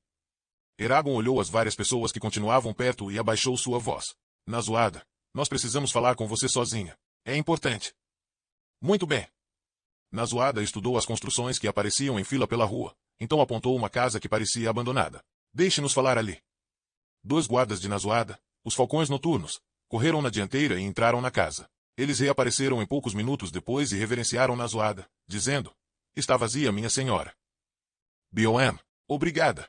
Eragon olhou as várias pessoas que continuavam perto e abaixou sua voz. Nazuada, nós precisamos falar com você sozinha. É importante. Muito bem. Nazuada estudou as construções que apareciam em fila pela rua, então apontou uma casa que parecia abandonada. Deixe-nos falar ali. 2 guardas de Nazuada, os falcões noturnos, correram na dianteira e entraram na casa. Eles reapareceram em poucos minutos depois e reverenciaram Nazuada, dizendo: Está vazia, minha senhora. Bioem, obrigada.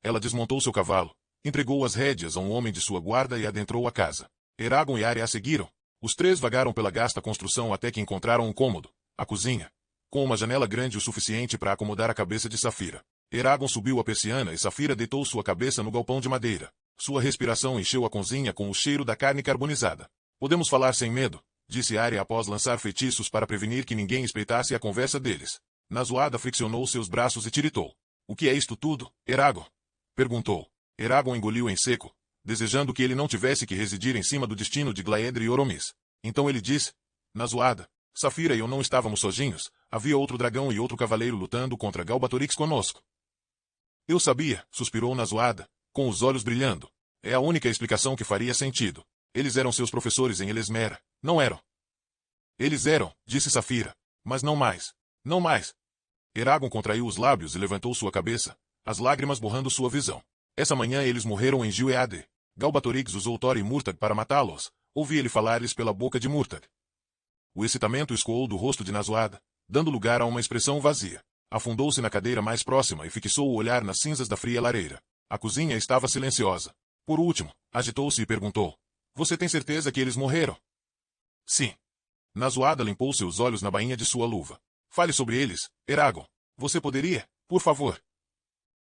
Ela desmontou seu cavalo, entregou as rédeas a um homem de sua guarda e adentrou a casa. Eragon e Arya a seguiram. Os 3 vagaram pela gasta construção até que encontraram um cômodo, a cozinha, com uma janela grande o suficiente para acomodar a cabeça de Saphira. Eragon subiu a persiana e Saphira deitou sua cabeça no galpão de madeira. Sua respiração encheu a cozinha com o cheiro da carne carbonizada. Podemos falar sem medo, disse Arya após lançar feitiços para prevenir que ninguém espreitasse a conversa deles. Nazuada friccionou seus braços e tiritou. O que é isto tudo, Eragon? Perguntou. Eragon engoliu em seco, desejando que ele não tivesse que residir em cima do destino de Glaedre e Oromis. Então ele disse: Nazuada, Saphira e eu não estávamos sozinhos, havia outro dragão e outro cavaleiro lutando contra Galbatorix conosco. Eu sabia, suspirou Nazuada, com os olhos brilhando. É a única explicação que faria sentido. Eles eram seus professores em Elesmera, não eram? Eles eram, disse Saphira. Mas não mais. Não mais. Eragon contraiu os lábios e levantou sua cabeça, as lágrimas borrando sua visão. Essa manhã eles morreram em Gil-ead. Galbatorix usou Thor e Murtagh para matá-los. Ouvi ele falar-lhes pela boca de Murtagh. O excitamento escoou do rosto de Nazuada, dando lugar a uma expressão vazia. Afundou-se na cadeira mais próxima e fixou o olhar nas cinzas da fria lareira. A cozinha estava silenciosa. Por último, agitou-se e perguntou: Você tem certeza que eles morreram? Sim. Nazuada limpou seus olhos na bainha de sua luva. Fale sobre eles, Eragon. Você poderia, por favor?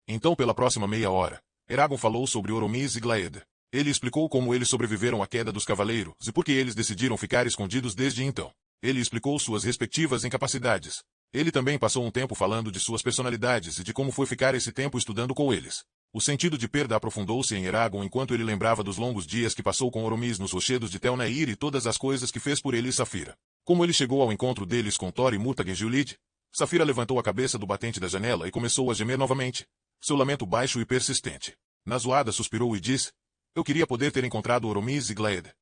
Então pela próxima meia hora, Eragon falou sobre Oromis e Glaed. Ele explicou como eles sobreviveram à queda dos cavaleiros e por que eles decidiram ficar escondidos desde então. Ele explicou suas respectivas incapacidades. Ele também passou um tempo falando de suas personalidades e de como foi ficar esse tempo estudando com eles. O sentido de perda aprofundou-se em Eragon enquanto ele lembrava dos longos dias que passou com Oromis nos rochedos de Tel Nair e todas as coisas que fez por ele e Saphira. Como ele chegou ao encontro deles com Thor e Murtagh em Gilead, Saphira levantou a cabeça do batente da janela e começou a gemer novamente, seu lamento baixo e persistente. Nazuada suspirou e disse: Eu queria poder ter encontrado Oromis e Glaed.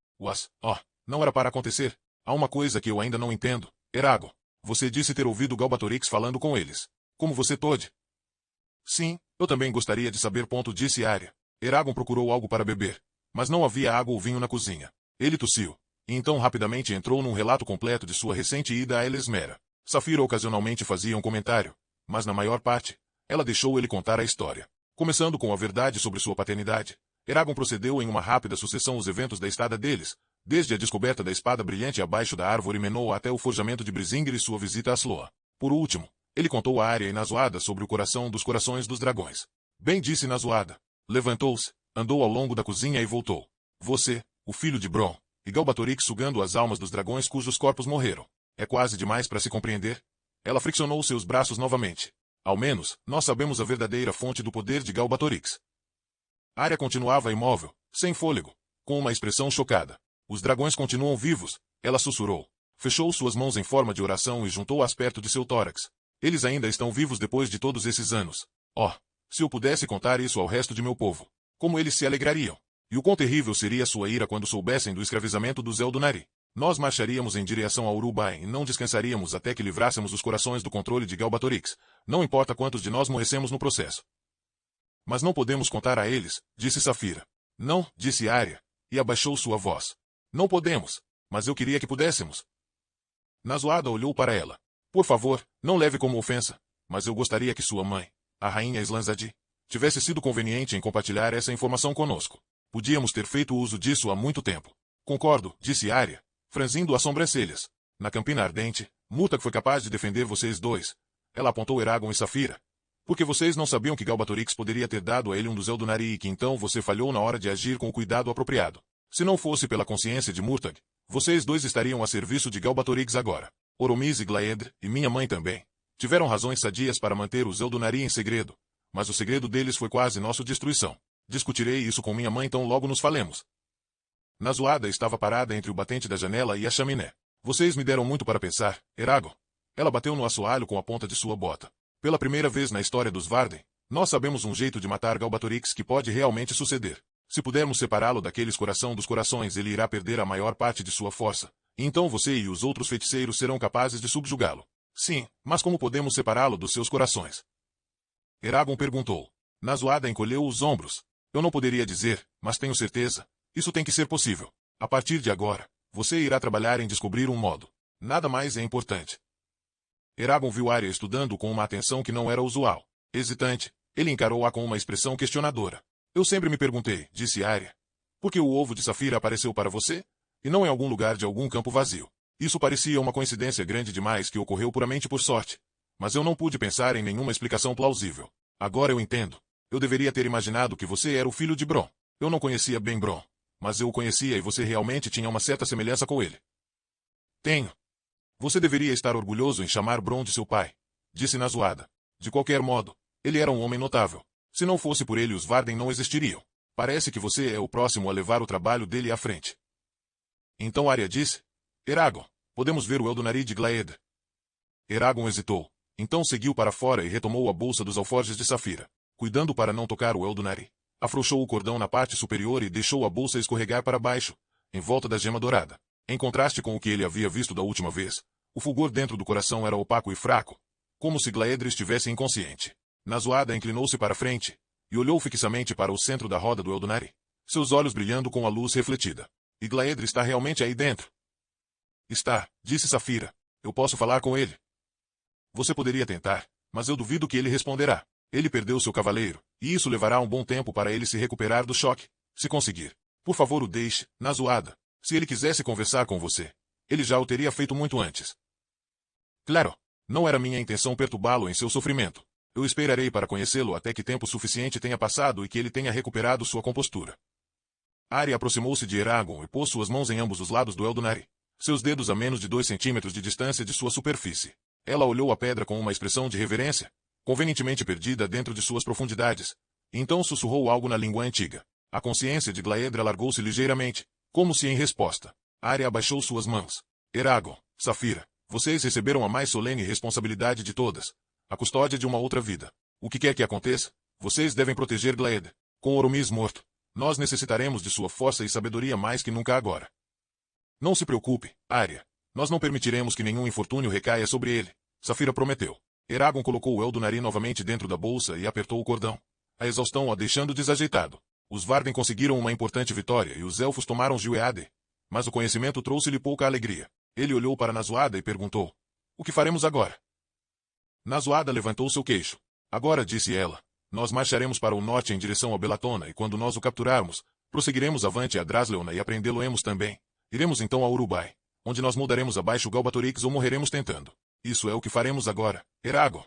Não era para acontecer. Há uma coisa que eu ainda não entendo. Eragon, você disse ter ouvido Galbatorix falando com eles. Como você pôde? Sim, eu também gostaria de saber. Disse Arya. Eragon procurou algo para beber, mas não havia água ou vinho na cozinha. Ele tossiu, e então rapidamente entrou num relato completo de sua recente ida a Elesmera. Saphira ocasionalmente fazia um comentário, mas na maior parte, ela deixou ele contar a história. Começando com a verdade sobre sua paternidade, Eragon procedeu em uma rápida sucessão os eventos da estada deles, desde a descoberta da espada brilhante abaixo da árvore Menor até o forjamento de Brisingr e sua visita a Sloa. Por último, ele contou a Arya e Nazuada sobre o coração dos corações dos dragões. Bem, disse Nazuada. Levantou-se, andou ao longo da cozinha e voltou. Você, o filho de Bronn, e Galbatorix sugando as almas dos dragões cujos corpos morreram. É quase demais para se compreender. Ela friccionou seus braços novamente. Ao menos, nós sabemos a verdadeira fonte do poder de Galbatorix. Arya continuava imóvel, sem fôlego, com uma expressão chocada. Os dragões continuam vivos, ela sussurrou. Fechou suas mãos em forma de oração e juntou-as perto de seu tórax. Eles ainda estão vivos depois de todos esses anos. Se eu pudesse contar isso ao resto de meu povo, como eles se alegrariam. E o quão terrível seria sua ira quando soubessem do escravizamento dos Eldunari. Nós marcharíamos em direção a Urubai e não descansaríamos até que livrássemos os corações do controle de Galbatorix, não importa quantos de nós morressemos no processo. Mas não podemos contar a eles, disse Saphira. Não, disse Arya, e abaixou sua voz. Não podemos, mas eu queria que pudéssemos. Nazuada olhou para ela. Por favor, não leve como ofensa, mas eu gostaria que sua mãe, a rainha Islanzadi, tivesse sido conveniente em compartilhar essa informação conosco. Podíamos ter feito uso disso há muito tempo. Concordo, disse Arya, franzindo as sobrancelhas. Na Campina Ardente, Murtagh foi capaz de defender vocês dois. Ela apontou Eragon e Saphira. Porque vocês não sabiam que Galbatorix poderia ter dado a ele um dos Eldunari e que então você falhou na hora de agir com o cuidado apropriado. Se não fosse pela consciência de Murtagh, vocês dois estariam a serviço de Galbatorix agora. Oromis e Glaed, e minha mãe também, tiveram razões sadias para manter os Eldunari em segredo, mas o segredo deles foi quase nossa destruição. Discutirei isso com minha mãe tão logo nos falemos. Nazuada estava parada entre o batente da janela e a chaminé. Vocês me deram muito para pensar, Eragon. Ela bateu no assoalho com a ponta de sua bota. Pela primeira vez na história dos Varden, nós sabemos um jeito de matar Galbatorix que pode realmente suceder. Se pudermos separá-lo daqueles coração dos corações, ele irá perder a maior parte de sua força. E então você e os outros feiticeiros serão capazes de subjugá-lo. Sim, mas como podemos separá-lo dos seus corações? Eragon perguntou. Nazuada encolheu os ombros. Eu não poderia dizer, mas tenho certeza. Isso tem que ser possível. A partir de agora, você irá trabalhar em descobrir um modo. Nada mais é importante. Eragon viu Arya estudando com uma atenção que não era usual. Hesitante, ele encarou-a com uma expressão questionadora. Eu sempre me perguntei, disse Arya. Por que o ovo de Safira apareceu para você? E não em algum lugar de algum campo vazio. Isso parecia uma coincidência grande demais que ocorreu puramente por sorte. Mas eu não pude pensar em nenhuma explicação plausível. Agora eu entendo. Eu deveria ter imaginado que você era o filho de Bronn. Eu não conhecia bem Bronn. Mas eu o conhecia e você realmente tinha uma certa semelhança com ele. Tenho. Você deveria estar orgulhoso em chamar Bronn de seu pai, disse Nazuada. De qualquer modo, ele era um homem notável. Se não fosse por ele, os Varden não existiriam. Parece que você é o próximo a levar o trabalho dele à frente. Então Arya disse, Eragon, podemos ver o Eldonari de Glaed. Eragon hesitou. Então seguiu para fora e retomou a bolsa dos alforjes de Safira. Cuidando para não tocar o Eldonari, afrouxou o cordão na parte superior e deixou a bolsa escorregar para baixo, em volta da gema dourada. Em contraste com o que ele havia visto da última vez, o fulgor dentro do coração era opaco e fraco, como se Glaedra estivesse inconsciente. Nazuada inclinou-se para frente e olhou fixamente para o centro da roda do Eldonari, seus olhos brilhando com a luz refletida. E Glaedra está realmente aí dentro? Está, disse Safira. Eu posso falar com ele. Você poderia tentar, mas eu duvido que ele responderá. Ele perdeu seu cavaleiro, e isso levará um bom tempo para ele se recuperar do choque. Se conseguir, por favor o deixe, Nazuada. Se ele quisesse conversar com você, ele já o teria feito muito antes. Claro, não era minha intenção perturbá-lo em seu sofrimento. Eu esperarei para conhecê-lo até que tempo suficiente tenha passado e que ele tenha recuperado sua compostura. Arya aproximou-se de Eragon e pôs suas mãos em ambos os lados do Eldonari, seus dedos a menos de 2 centímetros de distância de sua superfície. Ela olhou a pedra com uma expressão de reverência, convenientemente perdida dentro de suas profundidades. Então sussurrou algo na língua antiga. A consciência de Glaedra alargou-se ligeiramente, como se em resposta. Arya abaixou suas mãos. Eragon, Safira, vocês receberam a mais solene responsabilidade de todas, a custódia de uma outra vida. O que quer que aconteça, vocês devem proteger Glaed. Com Oromis morto, nós necessitaremos de sua força e sabedoria mais que nunca agora. Não se preocupe, Arya. Nós não permitiremos que nenhum infortúnio recaia sobre ele. Safira prometeu. Eragon colocou o Eldonari novamente dentro da bolsa e apertou o cordão. A exaustão o deixando desajeitado. Os Varden conseguiram uma importante vitória e os elfos tomaram Gil-ead. Mas o conhecimento trouxe-lhe pouca alegria. Ele olhou para Nazuada e perguntou. O que faremos agora? Nazuada levantou seu queixo. Agora, disse ela, nós marcharemos para o norte em direção a Belatona e quando nós o capturarmos, prosseguiremos avante a Drasleona e aprendê-lo-emos também. Iremos então a Urubai, onde nós moldaremos abaixo Galbatorix ou morreremos tentando. Isso é o que faremos agora, Eragon.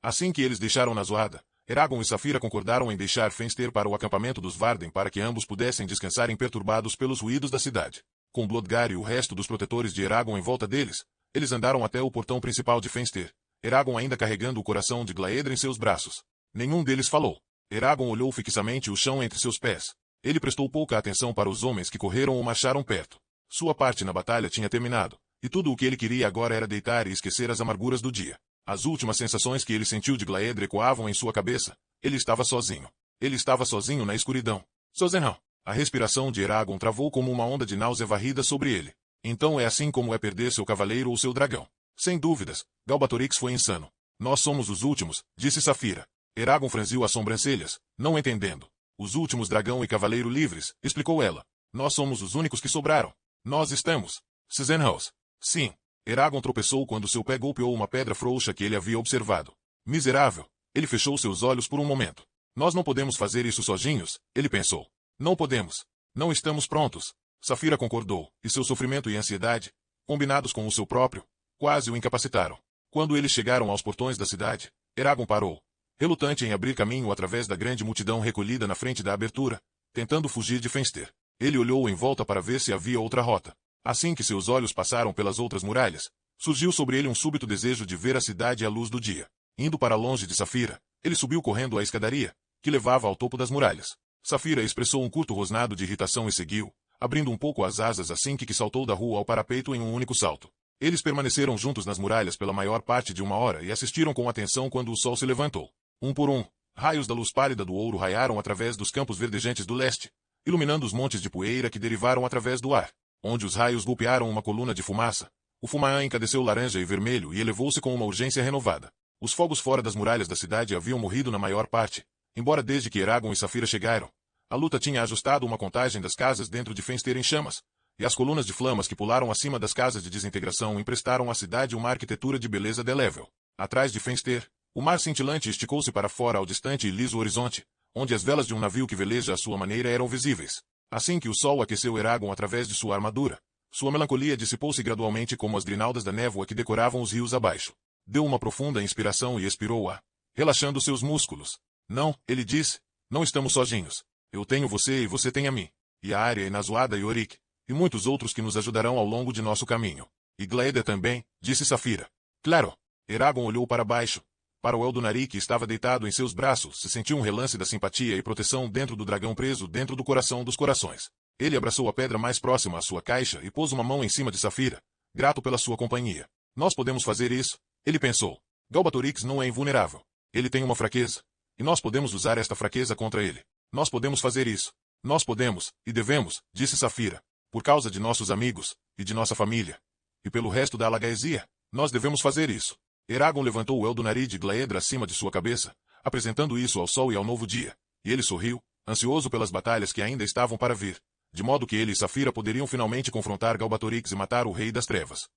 Assim que eles deixaram Nazuada, Eragon e Safira concordaram em deixar Fenster para o acampamento dos Varden para que ambos pudessem descansar imperturbados pelos ruídos da cidade. Com Blodgar e o resto dos protetores de Eragon em volta deles, eles andaram até o portão principal de Fenster, Eragon ainda carregando o coração de Glaedra em seus braços. Nenhum deles falou. Eragon olhou fixamente o chão entre seus pés. Ele prestou pouca atenção para os homens que correram ou marcharam perto. Sua parte na batalha tinha terminado, e tudo o que ele queria agora era deitar e esquecer as amarguras do dia. As últimas sensações que ele sentiu de Glaedra ecoavam em sua cabeça. Ele estava sozinho. Ele estava sozinho na escuridão. Sozinho. A respiração de Eragon travou como uma onda de náusea varrida sobre ele. Então é assim como é perder seu cavaleiro ou seu dragão. Sem dúvidas, Galbatorix foi insano. Nós somos os últimos, disse Safira. Eragon franziu as sobrancelhas, não entendendo. Os últimos dragão e cavaleiro livres, explicou ela. Nós somos os únicos que sobraram. Nós estamos. Sizenhaus. Sim. Eragon tropeçou quando seu pé golpeou uma pedra frouxa que ele havia observado. Miserável. Ele fechou seus olhos por um momento. Nós não podemos fazer isso sozinhos, ele pensou. Não podemos. Não estamos prontos. Safira concordou, e seu sofrimento e ansiedade, combinados com o seu próprio, quase o incapacitaram. Quando eles chegaram aos portões da cidade, Eragon parou, relutante em abrir caminho através da grande multidão recolhida na frente da abertura, tentando fugir de Fenster. Ele olhou em volta para ver se havia outra rota. Assim que seus olhos passaram pelas outras muralhas, surgiu sobre ele um súbito desejo de ver a cidade à luz do dia. Indo para longe de Safira, ele subiu correndo a escadaria, que levava ao topo das muralhas. Safira expressou um curto rosnado de irritação e seguiu, abrindo um pouco as asas assim que saltou da rua ao parapeito em um único salto. Eles permaneceram juntos nas muralhas pela maior parte de 1 hora e assistiram com atenção quando o sol se levantou. Um por um, raios da luz pálida do ouro raiaram através dos campos verdejante do leste, iluminando os montes de poeira que derivaram através do ar. Onde os raios golpearam uma coluna de fumaça, o fumaã encandeceu laranja e vermelho e elevou-se com uma urgência renovada. Os fogos fora das muralhas da cidade haviam morrido na maior parte, embora desde que Eragon e Safira chegaram, a luta tinha ajustado uma contagem das casas dentro de Fenster em chamas, e as colunas de flamas que pularam acima das casas de desintegração emprestaram à cidade uma arquitetura de beleza delével. Atrás de Fenster, o mar cintilante esticou-se para fora ao distante e liso horizonte, onde as velas de um navio que veleja à sua maneira eram visíveis. Assim que o sol aqueceu Eragon através de sua armadura, sua melancolia dissipou-se gradualmente como as grinaldas da névoa que decoravam os rios abaixo. Deu uma profunda inspiração e expirou-a, relaxando seus músculos. Não, ele disse, não estamos sozinhos. Eu tenho você e você tem a mim. E a Arya e Nazuada e Orik, e muitos outros que nos ajudarão ao longo de nosso caminho. E Glaeda também, disse Safira. Claro. Eragon olhou para baixo. Para o Eldunari que estava deitado em seus braços, se sentiu um relance da simpatia e proteção dentro do dragão preso dentro do coração dos corações. Ele abraçou a pedra mais próxima à sua caixa e pôs uma mão em cima de Safira, grato pela sua companhia. Nós podemos fazer isso, ele pensou. Galbatorix não é invulnerável. Ele tem uma fraqueza. E nós podemos usar esta fraqueza contra ele. Nós podemos fazer isso. Nós podemos, e devemos, disse Safira. Por causa de nossos amigos, e de nossa família. E pelo resto da Alagaesia, nós devemos fazer isso. Eragon levantou o Eldunari de Glaedra acima de sua cabeça, apresentando isso ao sol e ao novo dia. E ele sorriu, ansioso pelas batalhas que ainda estavam para vir, de modo que ele e Safira poderiam finalmente confrontar Galbatorix e matar o Rei das Trevas.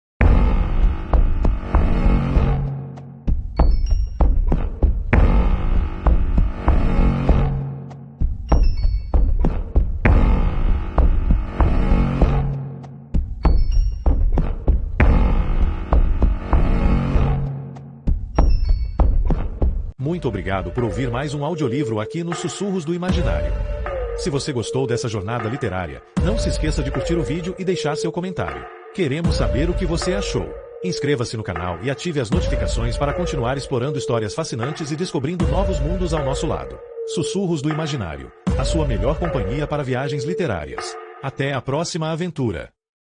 Muito obrigado por ouvir mais um audiolivro aqui nos Sussurros do Imaginário. Se você gostou dessa jornada literária, não se esqueça de curtir o vídeo e deixar seu comentário. Queremos saber o que você achou. Inscreva-se no canal e ative as notificações para continuar explorando histórias fascinantes e descobrindo novos mundos ao nosso lado. Sussurros do Imaginário, a sua melhor companhia para viagens literárias. Até a próxima aventura!